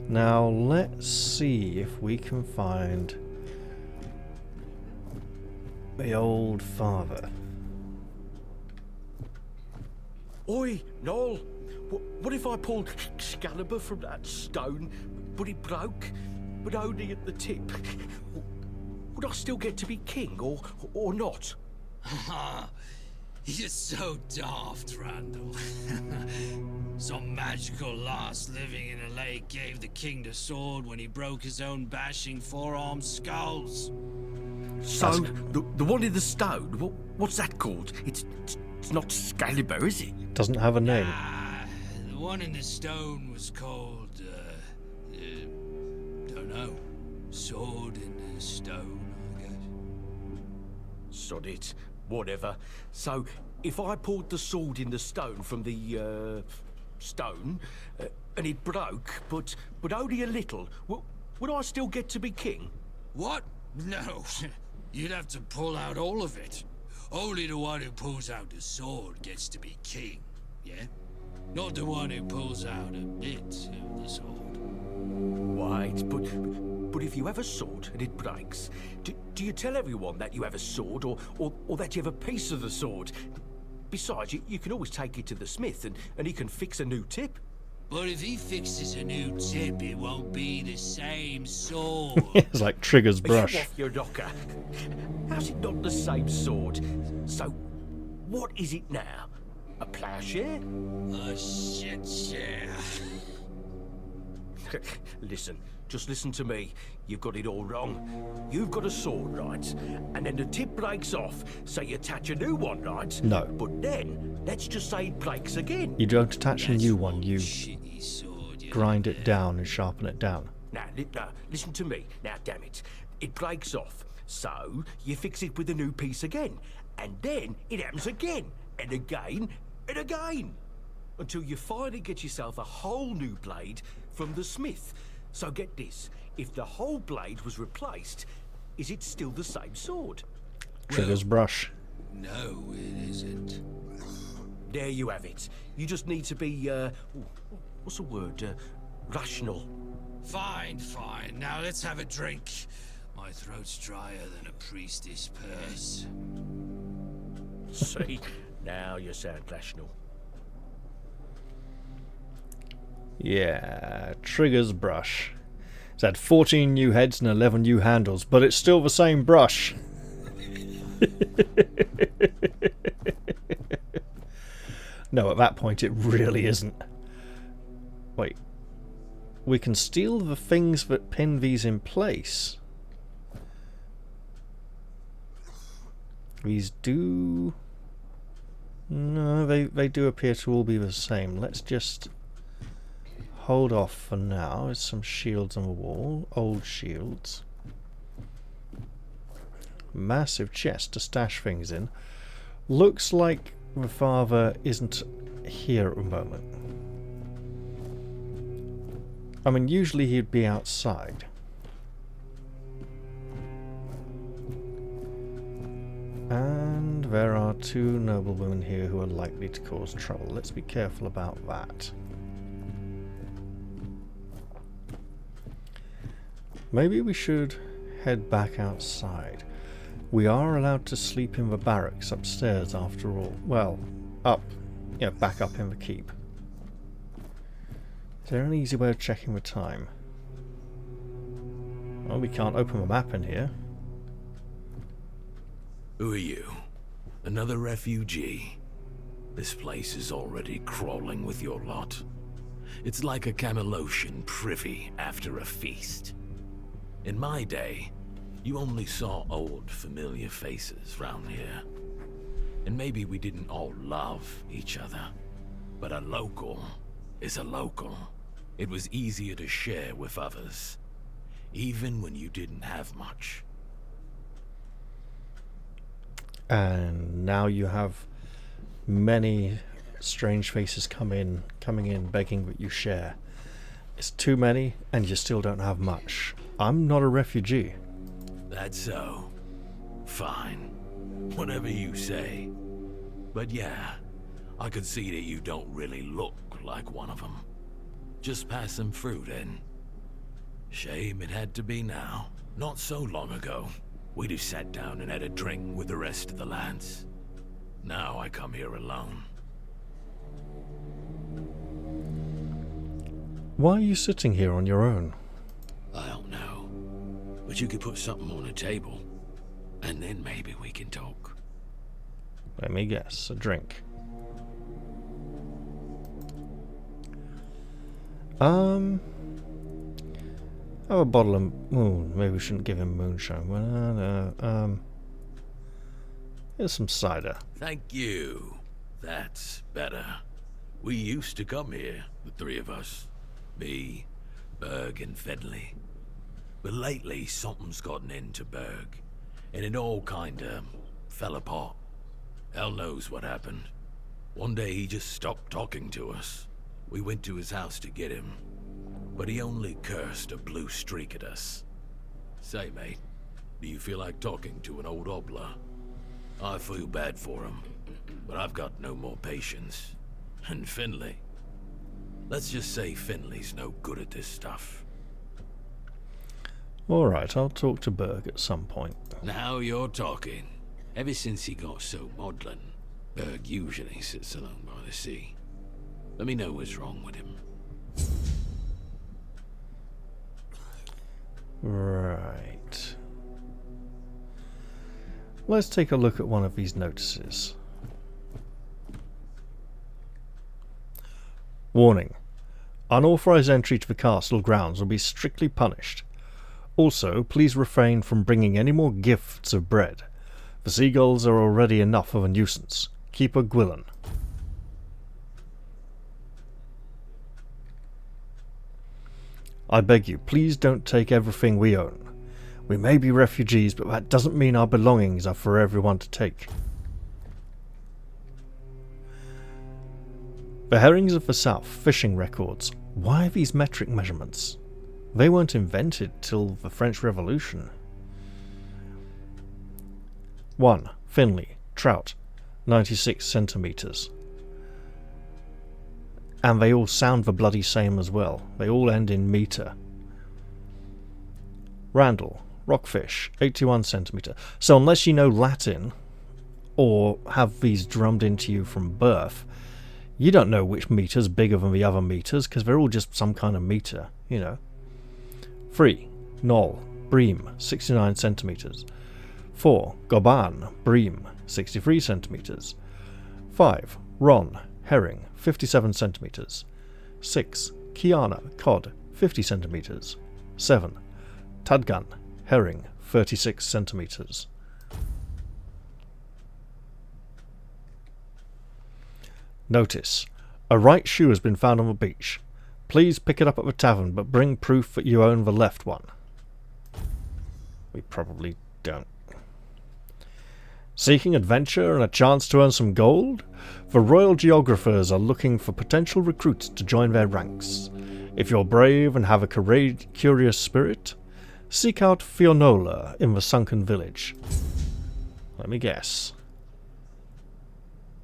S1: Now let's see if we can find the old father.
S13: Oi, Noel! What if I pulled Excalibur from that stone but it broke, but only at the tip. Would I still get to be king, or not?
S14: You're so daft, Randall. Some magical lass living in a lake gave the king the sword when he broke his own bashing four-armed skulls.
S13: So, the one in the stone, what's that called? It's not Excalibur, is it?
S1: Doesn't have a name.
S14: The one in the stone was called, don't know. Sword in the stone, I guess.
S13: Sod it. Whatever. So, if I poured the sword in the stone from the, stone, and it broke, but only a little, would I still get to be king?
S14: What? No. You'd have to pull out all of it. Only the one who pulls out the sword gets to be king, yeah? Not the one who pulls out a bit of the sword.
S13: Right, but if you have a sword and it breaks, do you tell everyone that you have a sword, or that you have a piece of the sword? Besides, you can always take it to the smith and he can fix a new tip.
S14: But if he fixes a new tip, it won't be the same sword.
S1: It's like Trigger's brush.
S13: Off your knocker. How's it not the same sword? So, what is it now? A ploughshare?
S14: A shit share.
S13: Listen, just listen to me. You've got it all wrong. You've got a sword, right? And then the tip breaks off, so you attach a new one, right?
S1: No.
S13: But then, let's just say it breaks again.
S1: You don't attach a new one, you grind it down and sharpen it down.
S13: Now, listen to me. Now, damn it. It breaks off, so you fix it with a new piece again. And then it happens again, and again, and again. Until you finally get yourself a whole new blade from the smith. So get this, if the whole blade was replaced, is it still the same sword?
S1: Trigger's brush.
S14: No, it isn't.
S13: There you have it. You just need to be, what's the word? Rational.
S14: Fine. Now let's have a drink. My throat's drier than a priestess purse.
S13: See, now you sound rational.
S1: Yeah, Trigger's brush. It's had 14 new heads and 11 new handles, but it's still the same brush. No, at that point it really isn't. Wait. We can steal the things that pin these in place. These do... No, they do appear to all be the same. Let's just hold off for now. There's some shields on the wall. Old shields. Massive chest to stash things in. Looks like the father isn't here at the moment. I mean, usually he'd be outside. And there are two noblewomen here who are likely to cause trouble. Let's be careful about that. Maybe we should head back outside. We are allowed to sleep in the barracks upstairs after all. Well, up. Yeah, back up in the keep. Is there an easy way of checking the time? Well, we can't open the map in here.
S15: Who are you? Another refugee? This place is already crawling with your lot. It's like a Camelosian privy after a feast. In my day, you only saw old, familiar faces round here. And maybe we didn't all love each other. But a local is a local. It was easier to share with others, even when you didn't have much.
S1: And now you have many strange faces coming in, begging that you share. It's too many, and you still don't have much. I'm not a refugee.
S15: That's so. Fine. Whatever you say. But yeah, I could see that you don't really look like one of them. Just pass them through then. Shame it had to be now. Not so long ago, we'd have sat down and had a drink with the rest of the lads. Now I come here alone.
S1: Why are you sitting here on your own?
S15: But you could put something on the table, and then maybe we can talk.
S1: Let me guess. A drink. Have a bottle of... Oh, maybe we shouldn't give him moonshine. Well, no. Here's some cider.
S15: Thank you. That's better. We used to come here, the three of us. Me, Berg, and Fedley. But lately, something's gotten into Berg, and it all kinda fell apart. Hell knows what happened. One day he just stopped talking to us. We went to his house to get him, but he only cursed a blue streak at us. Say, mate, do you feel like talking to an old obla? I feel bad for him, but I've got no more patience. And Finley. Let's just say Finley's no good at this stuff.
S1: Alright, I'll talk to Berg at some point.
S15: Now you're talking. Ever since he got so maudlin, Berg usually sits alone by the sea. Let me know what's wrong with him.
S1: Right. Let's take a look at one of these notices. Warning. Unauthorized entry to the castle grounds will be strictly punished. Also, please refrain from bringing any more gifts of bread. The seagulls are already enough of a nuisance. Keep a Gwillan. I beg you, please don't take everything we own. We may be refugees, but that doesn't mean our belongings are for everyone to take. The herrings of the south, fishing records. Why these metric measurements? They weren't invented till the French Revolution. 1. Finley, trout, 96 centimetres. And they all sound the bloody same as well. They all end in metre. Randall, rockfish, 81 centimetre. So unless you know Latin, or have these drummed into you from birth, you don't know which metre's bigger than the other meters, because they're all just some kind of meter, you know. 3. Knoll, bream, 69 centimetres. 4. Goban, bream, 63 centimetres. 5. Ron, herring, 57 centimetres. 6. Kiana, cod, 50 centimetres. 7. Tudgun, herring, 36 centimetres. Notice. A right shoe has been found on the beach. Please pick it up at the tavern, but bring proof that you own the left one. We probably don't. Seeking adventure and a chance to earn some gold? The Royal Geographers are looking for potential recruits to join their ranks. If you're brave and have a curious spirit, seek out Fionola in the sunken village. Let me guess.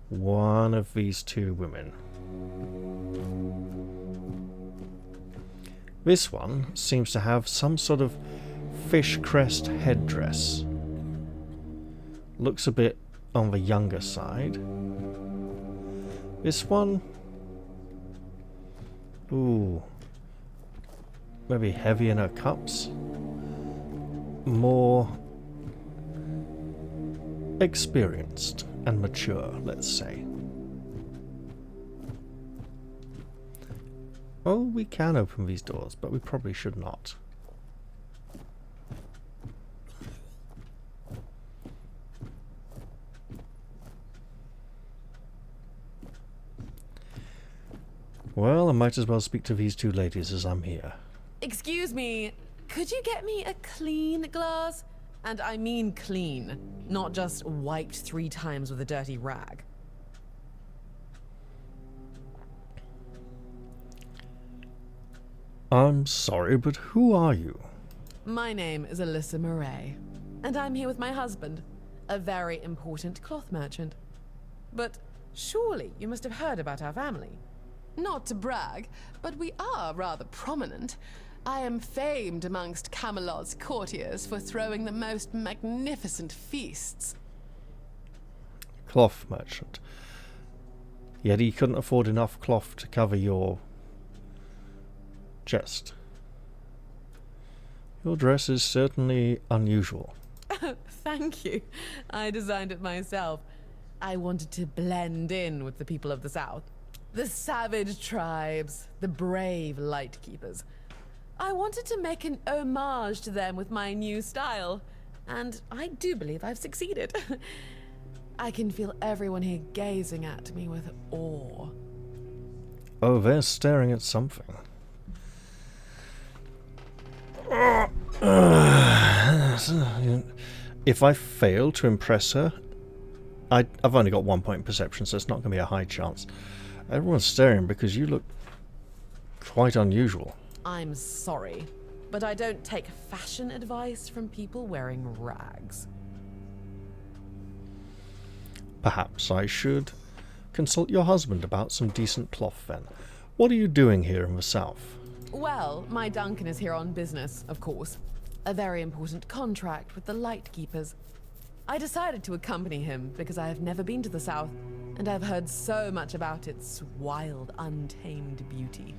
S1: One of these two women. This one seems to have some sort of fish crest headdress. Looks a bit on the younger side. This one... Ooh. Maybe heavy in her cups. More experienced and mature, let's say. Oh, we can open these doors, but we probably should not. Well, I might as well speak to these two ladies as I'm here.
S16: Excuse me, could you get me a clean glass? And I mean clean, not just wiped 3 times with a dirty rag.
S1: I'm sorry, but who are you?
S16: My name is Alyssa Murray, and I'm here with my husband, a very important cloth merchant. But surely you must have heard about our family. Not to brag, but we are rather prominent. I am famed amongst Camelot's courtiers for throwing the most magnificent feasts.
S1: Cloth merchant. Yet he couldn't afford enough cloth to cover your chest. Your dress is certainly unusual.
S16: Thank you. I designed it myself. I wanted to blend in with the people of the South. The savage tribes, the brave lightkeepers. I wanted to make an homage to them with my new style, and I do believe I've succeeded. I can feel everyone here gazing at me with awe.
S1: Oh, they're staring at something. If I fail to impress her, I've only got 1 point in perception, so it's not going to be a high chance. Everyone's staring because you look quite unusual.
S16: I'm sorry, but I don't take fashion advice from people wearing rags.
S1: Perhaps I should consult your husband about some decent cloth then. What are you doing here in the South?
S16: Well, my Duncan is here on business, of course. A very important contract with the Lightkeepers. I decided to accompany him because I have never been to the South, and I've heard so much about its wild, untamed beauty.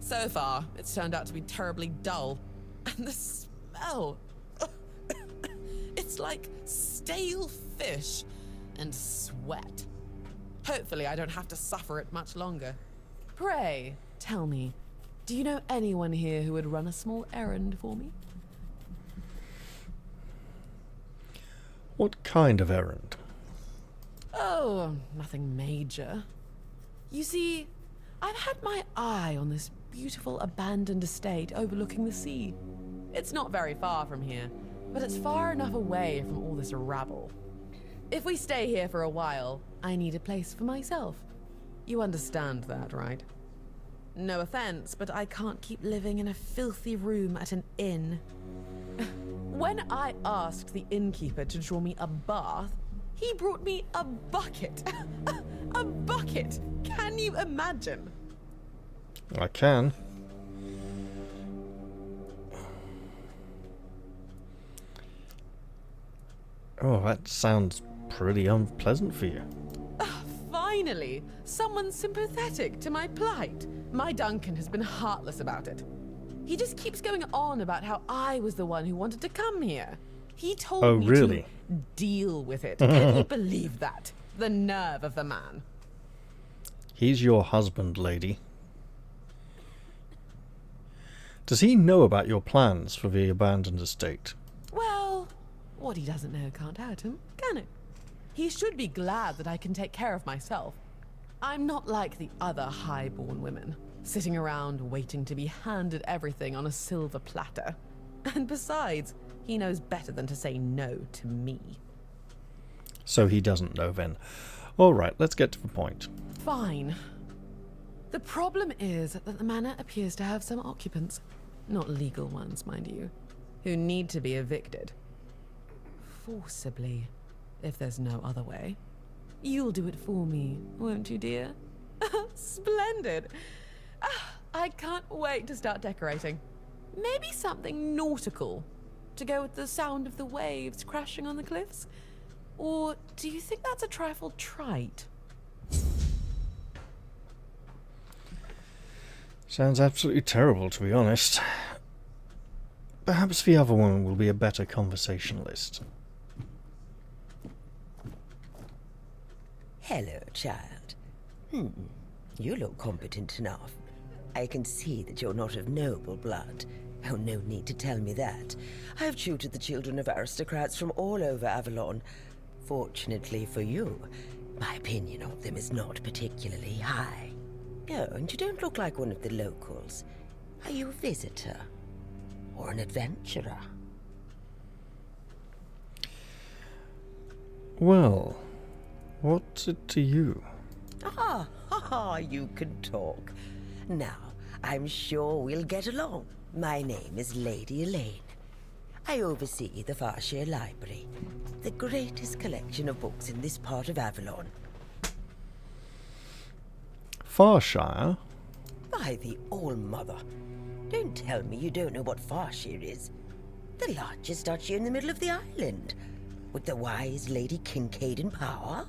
S16: So far, it's turned out to be terribly dull. And the smell... it's like stale fish and sweat. Hopefully I don't have to suffer it much longer. Pray, tell me, do you know anyone here who would run a small errand for me?
S1: What kind of errand?
S16: Oh, nothing major. You see, I've had my eye on this beautiful abandoned estate overlooking the sea. It's not very far from here, but it's far enough away from all this rabble. If we stay here for a while, I need a place for myself. You understand that, right? No offense, but I can't keep living in a filthy room at an inn. When I asked the innkeeper to draw me a bath, he brought me a bucket. A bucket! Can you imagine?
S1: I can. Oh, that sounds pretty unpleasant for you.
S16: Finally, someone sympathetic to my plight. My Duncan has been heartless about it. He just keeps going on about how I was the one who wanted to come here. He told me
S1: really?
S16: to deal with it. Can you believe that? The nerve of the man.
S1: He's your husband, lady. Does he know about your plans for the abandoned estate?
S16: Well, what he doesn't know can't hurt him, can it? He should be glad that I can take care of myself. I'm not like the other high-born women, sitting around waiting to be handed everything on a silver platter. And besides, he knows better than to say no to me.
S1: So he doesn't know then. Alright, let's get to the point.
S16: Fine. The problem is that the manor appears to have some occupants, not legal ones, mind you, who need to be evicted. Forcibly, if there's no other way. You'll do it for me, won't you, dear? Splendid! I can't wait to start decorating. Maybe something nautical, to go with the sound of the waves crashing on the cliffs? Or do you think that's a trifle trite?
S1: Sounds absolutely terrible, to be honest. Perhaps the other one will be a better conversationalist.
S17: Hello, child. You look competent enough. I can see that you're not of noble blood. Oh, no need to tell me that. I've tutored the children of aristocrats from all over Avalon. Fortunately for you, my opinion of them is not particularly high. Oh, and you don't look like one of the locals. Are you a visitor? Or an adventurer?
S1: Well, what's it to you?
S17: You can talk. Now, I'm sure we'll get along. My name is Lady Elaine. I oversee the Farshire Library, the greatest collection of books in this part of Avalon.
S1: Farshire?
S17: By the All-Mother, don't tell me you don't know what Farshire is. The largest duchy in the middle of the island, with the wise Lady Kincaid in power,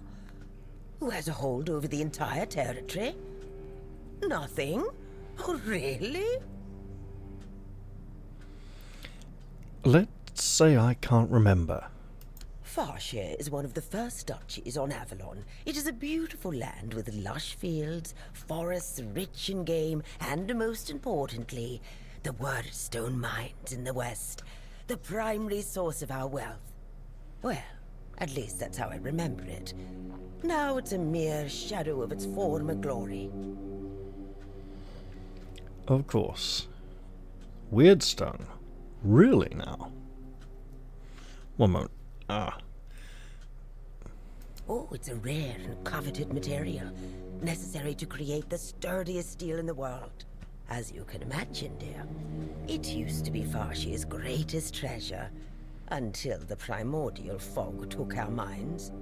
S17: who has a hold over the entire territory. Nothing? Oh, really?
S1: Let's say I can't remember.
S17: Farshire is one of the first duchies on Avalon. It is a beautiful land with lush fields, forests rich in game, and most importantly, the Wyrdstone mines in the west, the primary source of our wealth. Well, at least that's how I remember it. Now it's a mere shadow of its former glory.
S1: Of course. Wyrdstone? Really now? One moment.
S17: Oh, it's a rare and coveted material, necessary to create the sturdiest steel in the world. As you can imagine, dear, it used to be Farshire's greatest treasure, until the primordial fog took our minds.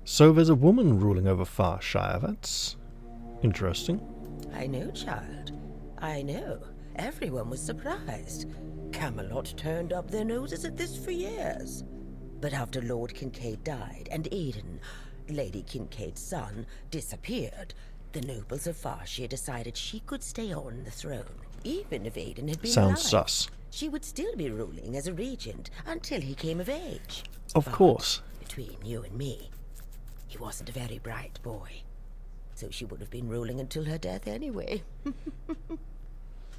S1: So there's a woman ruling over Farshire. That's interesting.
S17: I know, child. I know. Everyone was surprised. Camelot turned up their noses at this for years. But after Lord Kincaid died and Aidan, Lady Kincaid's son, disappeared, the nobles of Farshire decided she could stay on the throne. Even if Aidan had been alive,
S1: Sounds sus.
S17: she would still be ruling as a regent until he came of age.
S1: Of course.
S17: Between you and me, he wasn't a very bright boy. So she would have been ruling until her death anyway.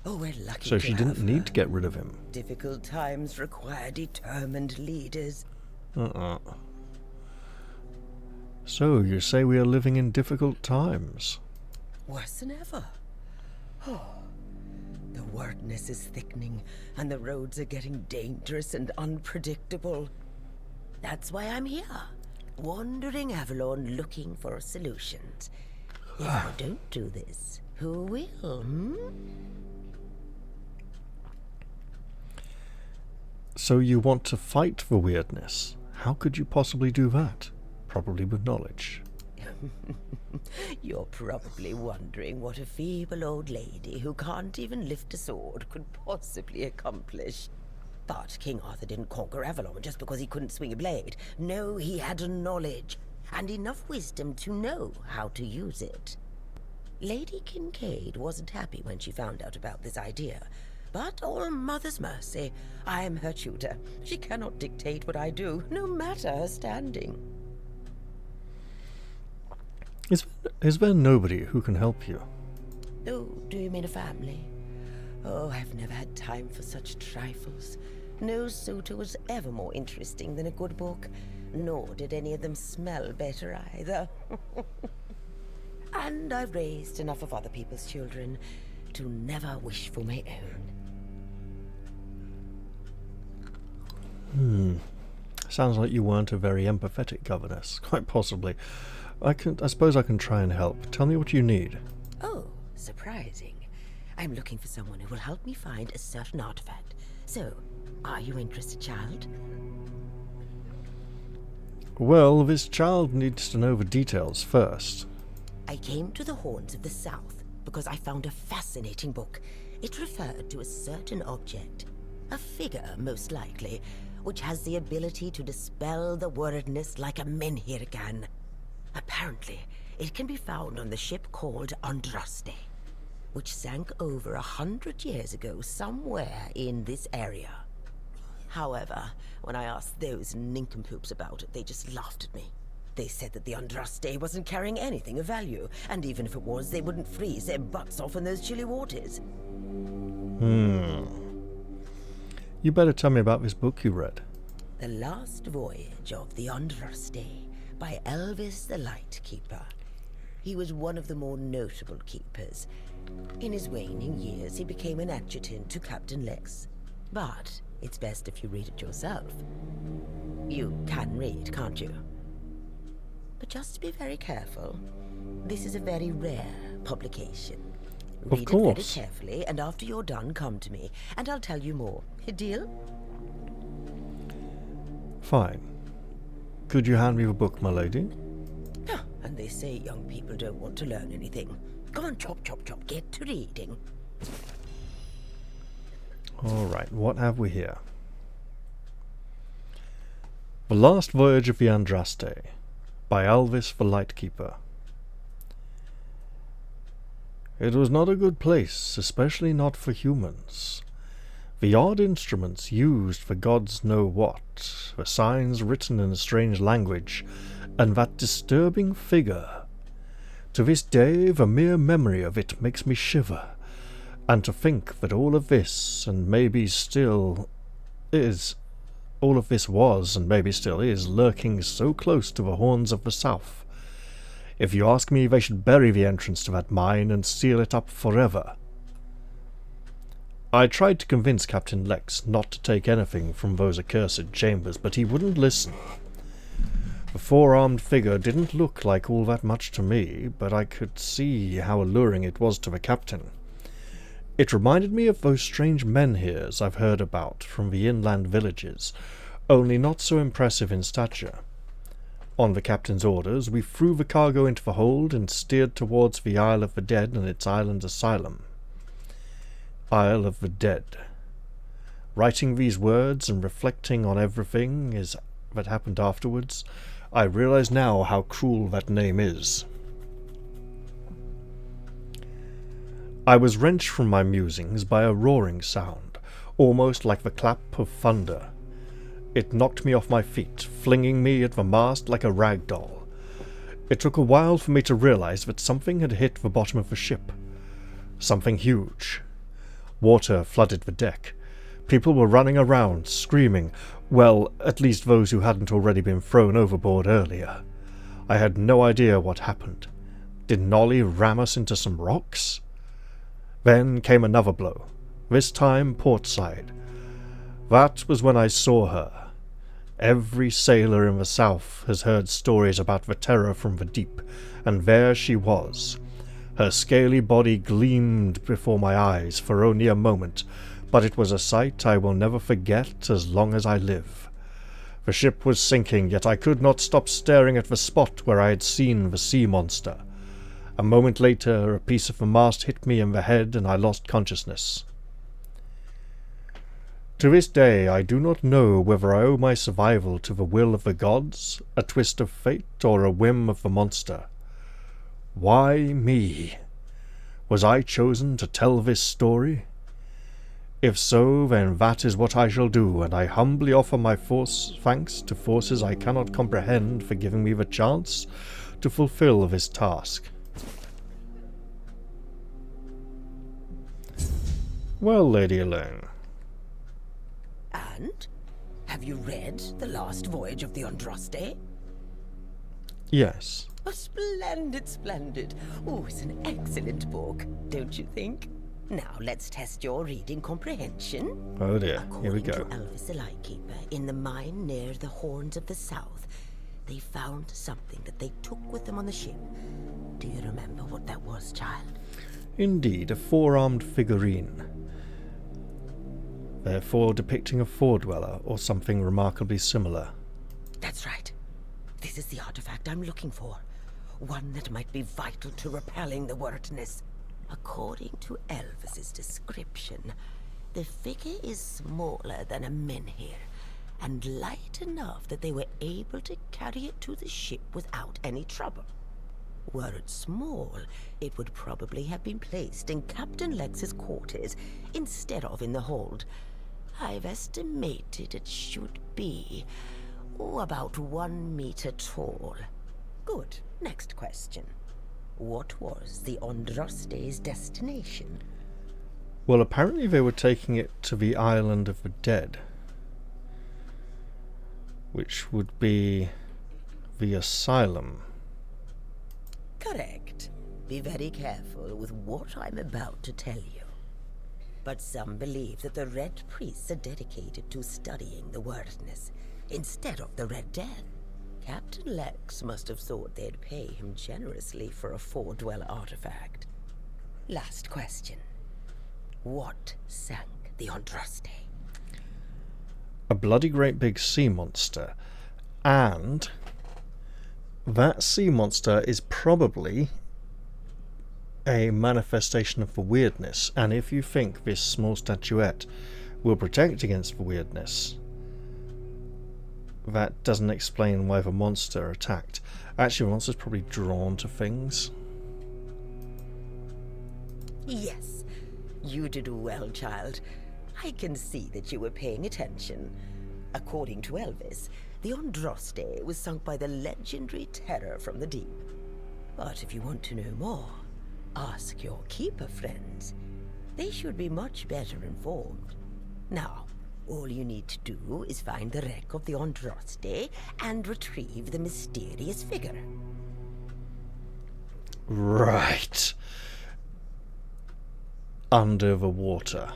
S17: Oh, we're lucky.
S1: So
S17: to
S1: she didn't
S17: have
S1: need
S17: her.
S1: to get rid of him.
S17: Difficult times require determined leaders.
S1: So you say we are living in difficult times?
S17: Worse than ever. Oh, the wyrdness is thickening, and the roads are getting dangerous and unpredictable. That's why I'm here, wandering Avalon looking for solutions. If I don't do this, who will,
S1: So you want to fight for weirdness? How could you possibly do that? Probably with knowledge.
S17: You're probably wondering what a feeble old lady who can't even lift a sword could possibly accomplish. But King Arthur didn't conquer Avalon just because he couldn't swing a blade. No, he had knowledge, and enough wisdom to know how to use it. Lady Kincaid wasn't happy when she found out about this idea. But all mother's mercy, I am her tutor. She cannot dictate what I do, no matter her standing.
S1: Is there nobody who can help you?
S17: Oh, do you mean a family? Oh, I've never had time for such trifles. No suitor was ever more interesting than a good book, nor did any of them smell better either. And I've raised enough of other people's children to never wish for my own.
S1: Sounds like you weren't a very empathetic governess. Quite possibly. I suppose I can try and help. Tell me what you need.
S17: Oh, surprising. I'm looking for someone who will help me find a certain artifact. So, are you interested, child?
S1: Well, this child needs to know the details first.
S17: I came to the Horns of the South because I found a fascinating book. It referred to a certain object, a figure most likely, which has the ability to dispel the wyrdness like a menhir can. Apparently, it can be found on the ship called Andraste, which sank over 100 years ago somewhere in this area. However, when I asked those nincompoops about it, they just laughed at me. They said that the Andraste wasn't carrying anything of value, and even if it was, they wouldn't freeze their butts off in those chilly waters.
S1: You better tell me about this book you read.
S17: The Last Voyage of the Andraste by Elvis the Lightkeeper. He was one of the more notable keepers. In his waning years, he became an adjutant to Captain Lex. But it's best if you read it yourself. You can read, can't you? But just be very careful. This is a very rare publication. Read it very carefully, and after you're done, come to me, and I'll tell you more. A deal?
S1: Fine. Could you hand me the book, my lady?
S17: Ah, and they say young people don't want to learn anything. Come on, chop, chop, chop, get to reading.
S1: Alright, what have we here? The Last Voyage of the Andraste by Elvis the Lightkeeper. It was not a good place, especially not for humans. The odd instruments used for gods know what, the signs written in a strange language, and that disturbing figure. To this day, the mere memory of it makes me shiver, and to think that all of this, and maybe still is, all of this was, and maybe still is, lurking so close to the horns of the south. If you ask me, they should bury the entrance to that mine and seal it up forever. I tried to convince Captain Lex not to take anything from those accursed chambers, but he wouldn't listen. The four-armed figure didn't look like all that much to me, but I could see how alluring it was to the captain. It reminded me of those strange menhirs I've heard about from the inland villages, only not so impressive in stature. On the captain's orders, we threw the cargo into the hold and steered towards the Isle of the Dead and its island asylum. Isle of the Dead. Writing these words and reflecting on everything that happened afterwards, I realize now how cruel that name is. I was wrenched from my musings by a roaring sound, almost like the clap of thunder. It knocked me off my feet, flinging me at the mast like a rag doll. It took a while for me to realize that something had hit the bottom of the ship. Something huge. Water flooded the deck. People were running around, screaming. Well, at least those who hadn't already been thrown overboard earlier. I had no idea what happened. Did Nolly ram us into some rocks? Then came another blow, this time port side. That was when I saw her. Every sailor in the south has heard stories about the terror from the deep, and there she was. Her scaly body gleamed before my eyes for only a moment, but it was a sight I will never forget as long as I live. The ship was sinking, yet I could not stop staring at the spot where I had seen the sea monster. A moment later, a piece of the mast hit me in the head and I lost consciousness. To this day, I do not know whether I owe my survival to the will of the gods, a twist of fate, or a whim of the monster. Why me? Was I chosen to tell this story? If so, then that is what I shall do, and I humbly offer my thanks to forces I cannot comprehend for giving me the chance to fulfill this task. Well, Lady Elaine.
S17: And? Have you read The Last Voyage of the Andraste?
S1: Yes.
S17: Oh, splendid, splendid. Oh, it's an excellent book, don't you think? Now, let's test your reading comprehension.
S1: Oh dear, here we go.
S17: According to Elvis the Lightkeeper, in the mine near the Horns of the South, they found something that they took with them on the ship. Do you remember what that was, child?
S1: Indeed, a four-armed figurine. Therefore depicting a four-dweller, or something remarkably similar.
S17: That's right. This is the artifact I'm looking for. One that might be vital to repelling the wyrdness. According to Elvis's description, the figure is smaller than a menhir, and light enough that they were able to carry it to the ship without any trouble. Were it small, it would probably have been placed in Captain Lex's quarters instead of in the hold. I've estimated it should be about 1 meter tall. Good. Next question. What was the Andraste's destination?
S1: Well, apparently they were taking it to the Island of the Dead, which would be the asylum.
S17: Correct. Be very careful with what I'm about to tell you. But some believe that the Red Priests are dedicated to studying the wyrdness instead of the Red Death. Captain Lex must have thought they'd pay him generously for a four-dweller artifact. Last question. What sank the Andraste?
S1: A bloody great big sea monster. And that sea monster is probably a manifestation of the wyrdness. And if you think this small statuette will protect against the wyrdness, that doesn't explain why the monster attacked. Actually, the monster's probably drawn to things.
S17: Yes, you did well, child. I can see that you were paying attention. According to Elvis, the Andraste was sunk by the legendary terror from the deep. But if you want to know more, ask your keeper friends. They should be much better informed. Now, all you need to do is find the wreck of the Andraste and retrieve the mysterious figure.
S1: Right. Under the water.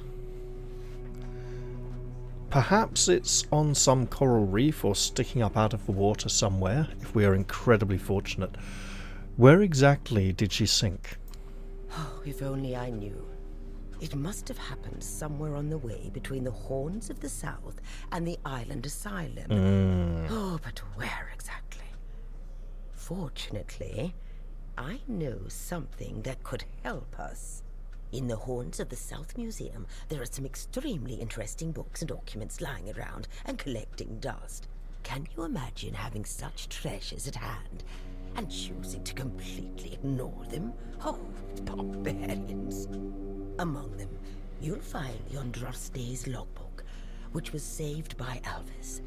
S1: Perhaps it's on some coral reef or sticking up out of the water somewhere, if we are incredibly fortunate. Where exactly did she sink?
S17: Oh, if only I knew. It must have happened somewhere on the way between the Horns of the South and the island asylum. Oh, but where exactly? Fortunately, I know something that could help us. In the Horns of the South Museum, there are some extremely interesting books and documents lying around and collecting dust. Can you imagine having such treasures at hand and choosing to completely ignore them? Oh, barbarians. Among them, you'll find the Andraste's logbook, which was saved by Elvis.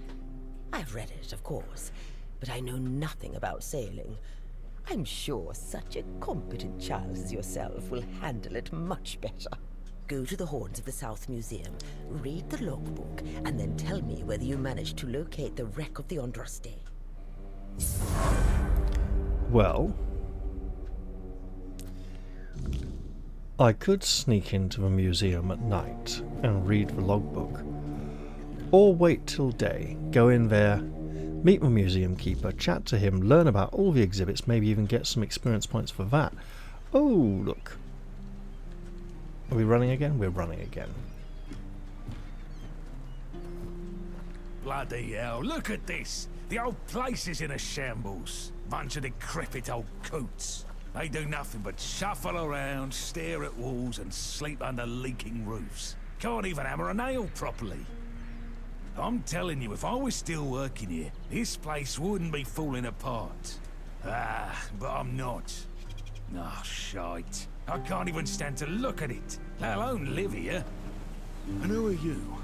S17: I've read it, of course, but I know nothing about sailing. I'm sure such a competent child as yourself will handle it much better. Go to the Horns of the South Museum, read the logbook, and then tell me whether you managed to locate the wreck of the Andraste.
S1: Well, I could sneak into the museum at night and read the logbook. Or wait till day, go in there, meet my museum keeper, chat to him, learn about all the exhibits, maybe even get some experience points for that. Oh, look. Are we running again? We're running again.
S18: Bloody hell, look at this! The old place is in a shambles. Bunch of decrepit old coots. They do nothing but shuffle around, stare at walls, and sleep under leaking roofs. Can't even hammer a nail properly. I'm telling you, if I was still working here, this place wouldn't be falling apart. Ah, but I'm not. Oh, shite. I can't even stand to look at it, let alone live here. And who are you?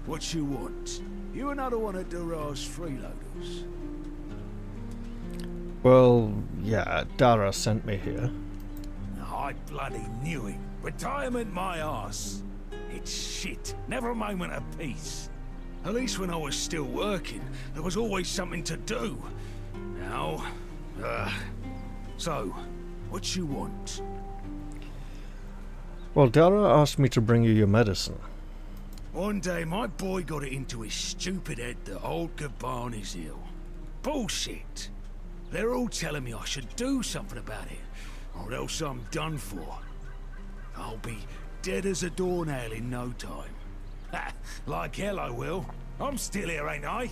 S18: What you want? You another one of Dara's freeloaders?
S1: Well, yeah, Dara sent me here.
S18: I bloody knew it. Retirement my arse. It's shit. Never a moment of peace. At least when I was still working, there was always something to do. Now, so, what you want?
S1: Well, Dara asked me to bring you your medicine.
S18: One day, my boy got it into his stupid head that old Gaban is ill. Bullshit. They're all telling me I should do something about it, or else I'm done for. I'll be dead as a doornail in no time. Ha! Like hell I will. I'm still here, ain't I?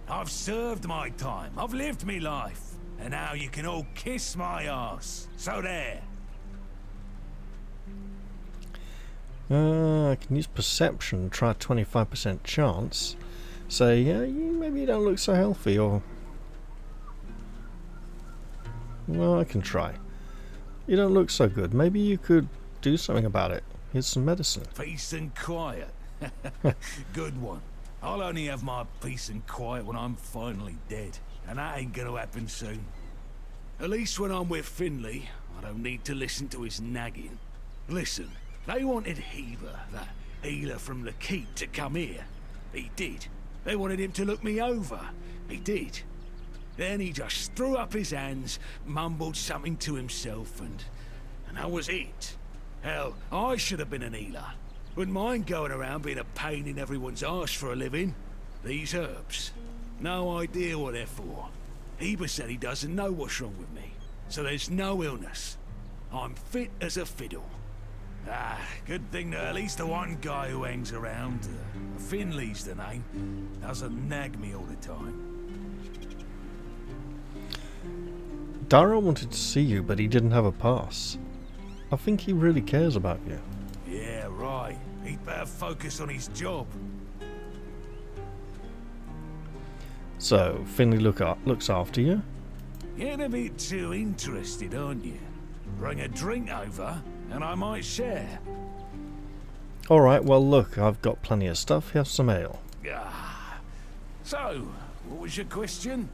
S18: I've served my time. I've lived me life. And now you can all kiss my arse. So there.
S1: I can use perception, try a 25% chance. Say, yeah, maybe you don't look so healthy, or... Well, I can try. You don't look so good. Maybe you could do something about it. Here's some medicine.
S18: Peace and quiet. Good one. I'll only have my peace and quiet when I'm finally dead. And that ain't gonna happen soon. At least when I'm with Finley, I don't need to listen to his nagging. Listen, they wanted Heber, that healer from the keep, to come here. He did. They wanted him to look me over. He did. Then he just threw up his hands, mumbled something to himself, and that was it. Hell, I should have been an healer. Wouldn't mind going around being a pain in everyone's arse for a living. These herbs, no idea what they're for. Heber said he doesn't know what's wrong with me, so there's no illness. I'm fit as a fiddle. Ah, good thing that at least the one guy who hangs around, Finley's the name, doesn't nag me all the time.
S1: Dara wanted to see you, but he didn't have a pass. I think he really cares about you.
S18: Yeah, right. He'd better focus on his job.
S1: So, Finley looks after you?
S18: Getting a bit too interested, aren't you? Bring a drink over, and I might share.
S1: Alright, well look, I've got plenty of stuff. Have some ale.
S18: Ah. So, what was your question?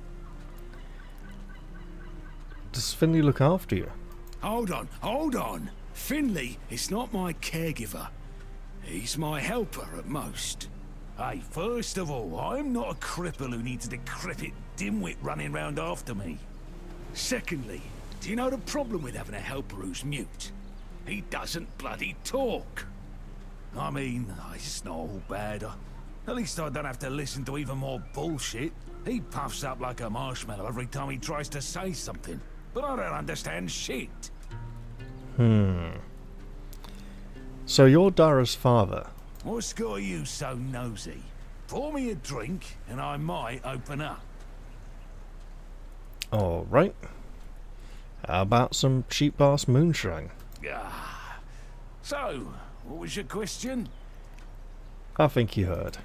S1: Does Finley look after you?
S18: Hold on. Finley is not my caregiver. He's my helper at most. Hey, first of all, I'm not a cripple who needs a decrepit dimwit running round after me. Secondly, do you know the problem with having a helper who's mute? He doesn't bloody talk. I mean, it's not all bad. At least I don't have to listen to even more bullshit. He puffs up like a marshmallow every time he tries to say something. But I don't understand shit.
S1: So you're Dara's father.
S18: What's got you so nosy? Pour me a drink and I might open up.
S1: Alright. How about some cheap-ass moonshine?
S18: Ah. So, what was your question?
S1: I think you heard.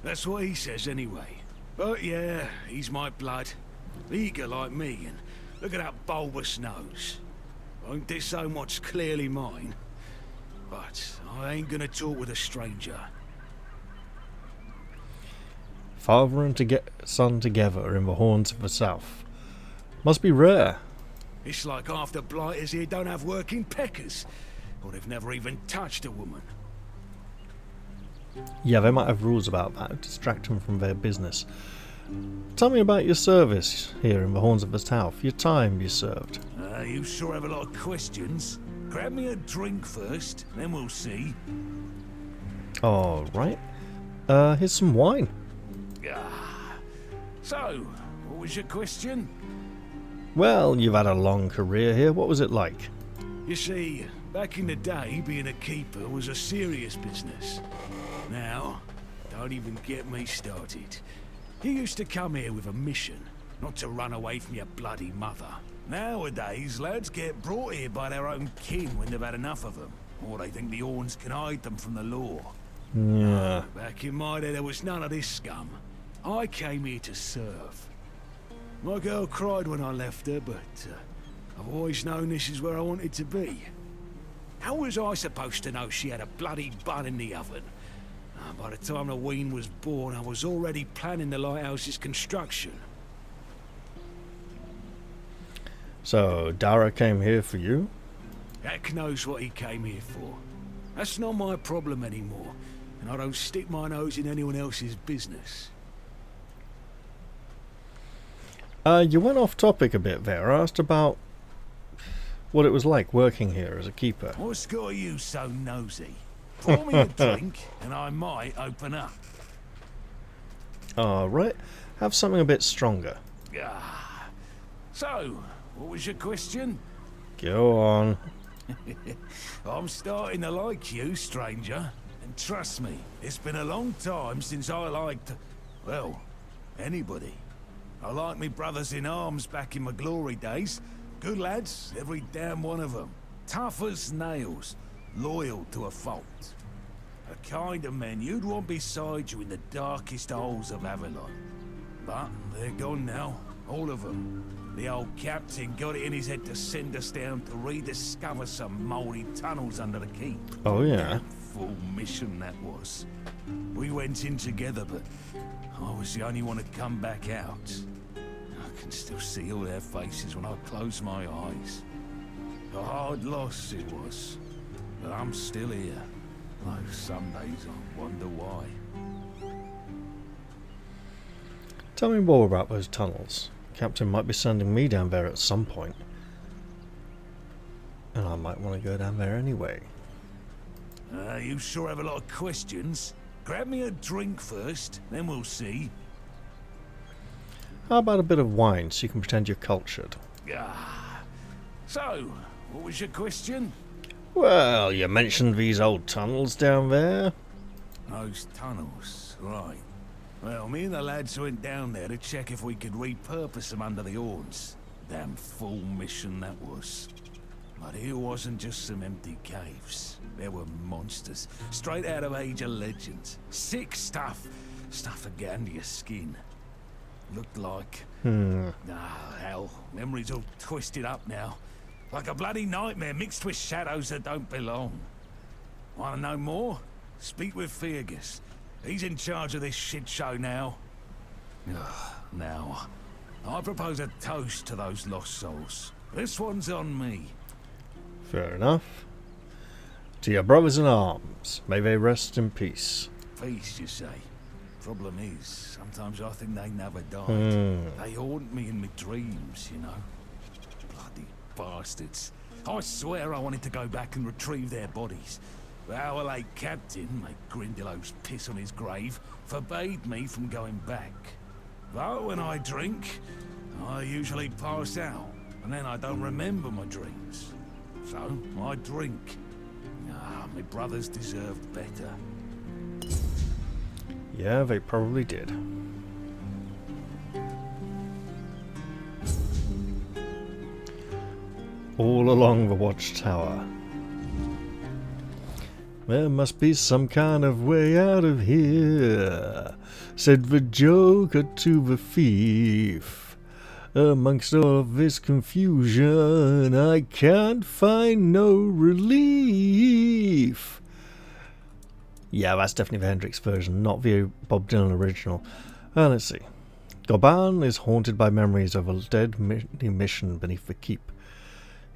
S18: That's what he says anyway. But yeah, he's my blood. Eager like me, and look at that bulbous nose. Won't this so much clearly mine? But I ain't gonna talk with a stranger.
S1: Father and son together in the horns of the south. Must be rare.
S18: It's like half the blighters here don't have working peckers. Or they've never even touched a woman.
S1: Yeah, they might have rules about that, distract them from their business. Tell me about your service here in the horns of the south, your time you served.
S18: You sure have a lot of questions. Grab me a drink first, then we'll see.
S1: Alright. Here's some wine.
S18: Ah. So, what was your question?
S1: Well, you've had a long career here. What was it like?
S18: You see, back in the day, being a keeper was a serious business. Now, don't even get me started. You used to come here with a mission, not to run away from your bloody mother. Nowadays, lads get brought here by their own kin when they've had enough of them, or they think the Orns can hide them from the law.
S1: Yeah.
S18: Back in my day, there was none of this scum. I came here to serve. My girl cried when I left her, but I've always known this is where I wanted to be. How was I supposed to know she had a bloody bun in the oven? By the time the wean was born, I was already planning the lighthouse's construction.
S1: So, Dara came here for you?
S18: Heck knows what he came here for. That's not my problem anymore, and I don't stick my nose in anyone else's business.
S1: You went off topic a bit there. I asked about what it was like working here as a keeper.
S18: What's got you so nosy? Pour me a drink, and I might open up.
S1: Alright. Have something a bit stronger.
S18: Ah. So, what was your question?
S1: Go on.
S18: I'm starting to like you, stranger. And trust me, it's been a long time since I liked, well, anybody. I liked me brothers in arms back in my glory days. Good lads, every damn one of them. Tough as nails, loyal to a fault. A kind of men you'd want beside you in the darkest holes of Avalon. But they're gone now, all of them. The old captain got it in his head to send us down to rediscover some mouldy tunnels under the keep.
S1: Oh yeah.
S18: Full mission that was. We went in together, but I was the only one to come back out. I can still see all their faces when I close my eyes. A hard loss it was, but I'm still here. Though some days I wonder why.
S1: Tell me more about those tunnels. Captain might be sending me down there at some point. And I might want to go down there anyway.
S18: You sure have a lot of questions. Grab me a drink first, then we'll see.
S1: How about a bit of wine so you can pretend you're cultured?
S18: Ah. So, what was your question?
S1: Well, you mentioned these old tunnels down there.
S18: Those tunnels, right. Well, me and the lads went down there to check if we could repurpose them under the Orns. Damn fool mission that was. But it wasn't just some empty caves. There were monsters, straight out of Age of Legends. Sick stuff. Stuff to get under your skin. Looked like... hell. Memory's all twisted up now. Like a bloody nightmare mixed with shadows that don't belong. Want to know more? Speak with Fergus. He's in charge of this shit show now. Now, I propose a toast to those lost souls. This one's on me.
S1: Fair enough. To your brothers in arms, may they rest in peace.
S18: Peace, you say? Problem is, sometimes I think they never died. They haunt me in my dreams, you know. Bloody bastards. I swear I wanted to go back and retrieve their bodies. But our late captain, make Grindelows piss on his grave, forbade me from going back. But when I drink, I usually pass out, and then I don't remember my dreams. So, I drink. My brothers deserved better.
S1: Yeah, they probably did. All along the watchtower. There must be some kind of way out of here, said the Joker to the thief. Amongst all of this confusion, I can't find no relief. Yeah, that's definitely the Hendrix version, not the Bob Dylan original. Let's see. Goban is haunted by memories of a dead mission beneath the keep.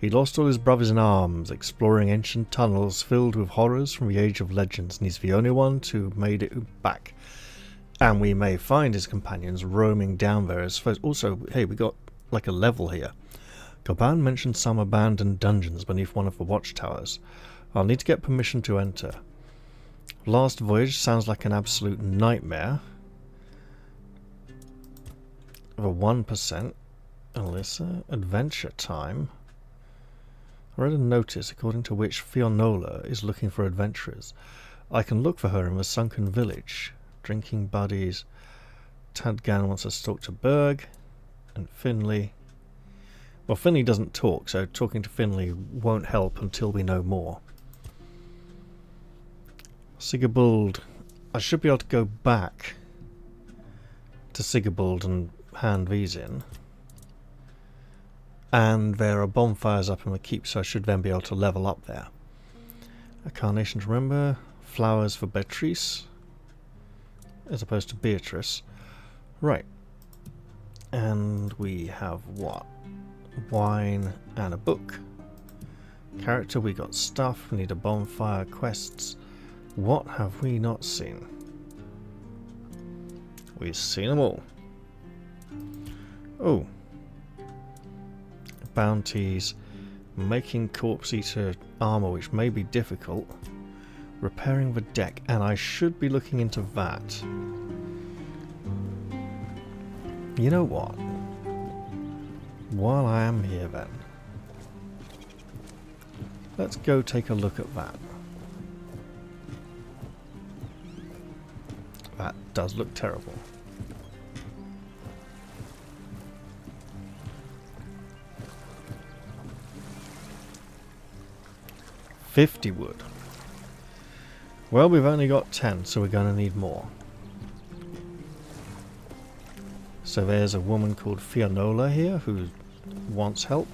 S1: He lost all his brothers in arms, exploring ancient tunnels filled with horrors from the Age of Legends, and he's the only one to have made it back. And we may find his companions roaming down there as first. Also, hey, we got like a level here. Goban mentioned some abandoned dungeons beneath one of the watchtowers. I'll need to get permission to enter. Last voyage sounds like an absolute nightmare. The 1%. Alyssa, adventure time. I read a notice according to which Fionola is looking for adventurers. I can look for her in the sunken village. Drinking buddies. Tadgan wants us to talk to Berg. And Finley. Well, Finley doesn't talk, so talking to Finley won't help until we know more. Sigurbold. I should be able to go back to Sigurbold and hand these in. And there are bonfires up in the keep, so I should then be able to level up there. A carnation to remember. Flowers for Beatrice. As opposed to Beatrice. Right. And we have what? Wine and a book. Character, we got stuff. We need a bonfire, quests. What have we not seen? We've seen them all. Oh. Bounties. Making corpse eater armor, which may be difficult. Repairing the deck, and I should be looking into that. You know what? While I am here then, let's go take a look at that. That does look terrible. $50 wood. Well, we've only got 10, so we're going to need more. So there's a woman called Fionola here who wants help.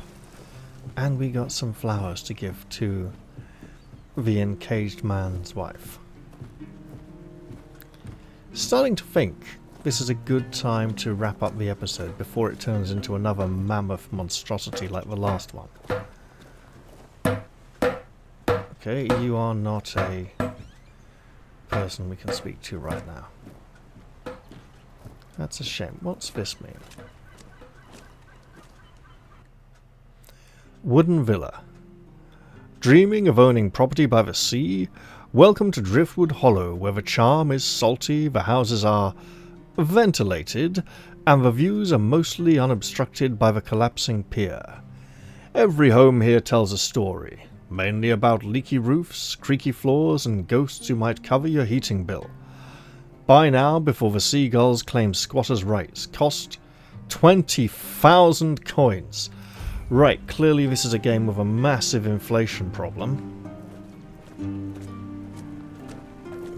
S1: And we got some flowers to give to the encaged man's wife. Starting to think this is a good time to wrap up the episode before it turns into another mammoth monstrosity like the last one. Okay, you are not a person we can speak to right now. That's a shame. What's this mean? Wooden Villa. Dreaming of owning property by the sea? Welcome to Driftwood Hollow, where the charm is salty, the houses are ventilated, and the views are mostly unobstructed by the collapsing pier. Every home here tells a story, mainly about leaky roofs, creaky floors, and ghosts who might cover your heating bill. Buy now before the seagulls claim squatters' rights. Cost 20,000 coins. Right, clearly this is a game with a massive inflation problem.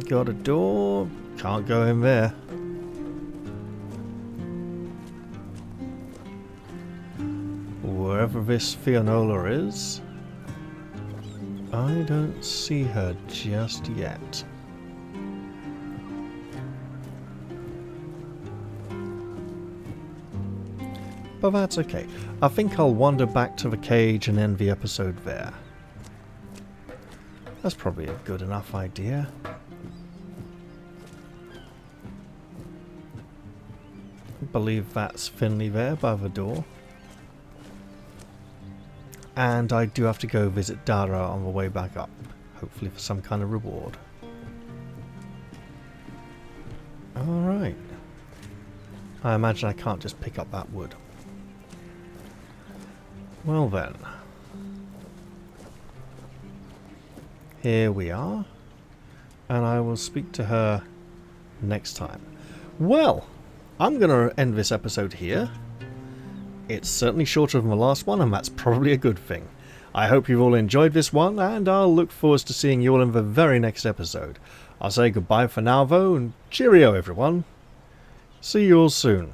S1: Got a door. Can't go in there. Wherever this Fionola is. I don't see her just yet. But that's okay. I think I'll wander back to the cage and end the episode there. That's probably a good enough idea. I believe that's Finley there by the door. And I do have to go visit Dara on the way back up. Hopefully for some kind of reward. Alright. I imagine I can't just pick up that wood. Well then. Here we are. And I will speak to her next time. Well, I'm going to end this episode here. It's certainly shorter than the last one, and that's probably a good thing. I hope you've all enjoyed this one, and I'll look forward to seeing you all in the very next episode. I'll say goodbye for now, though, and cheerio, everyone. See you all soon.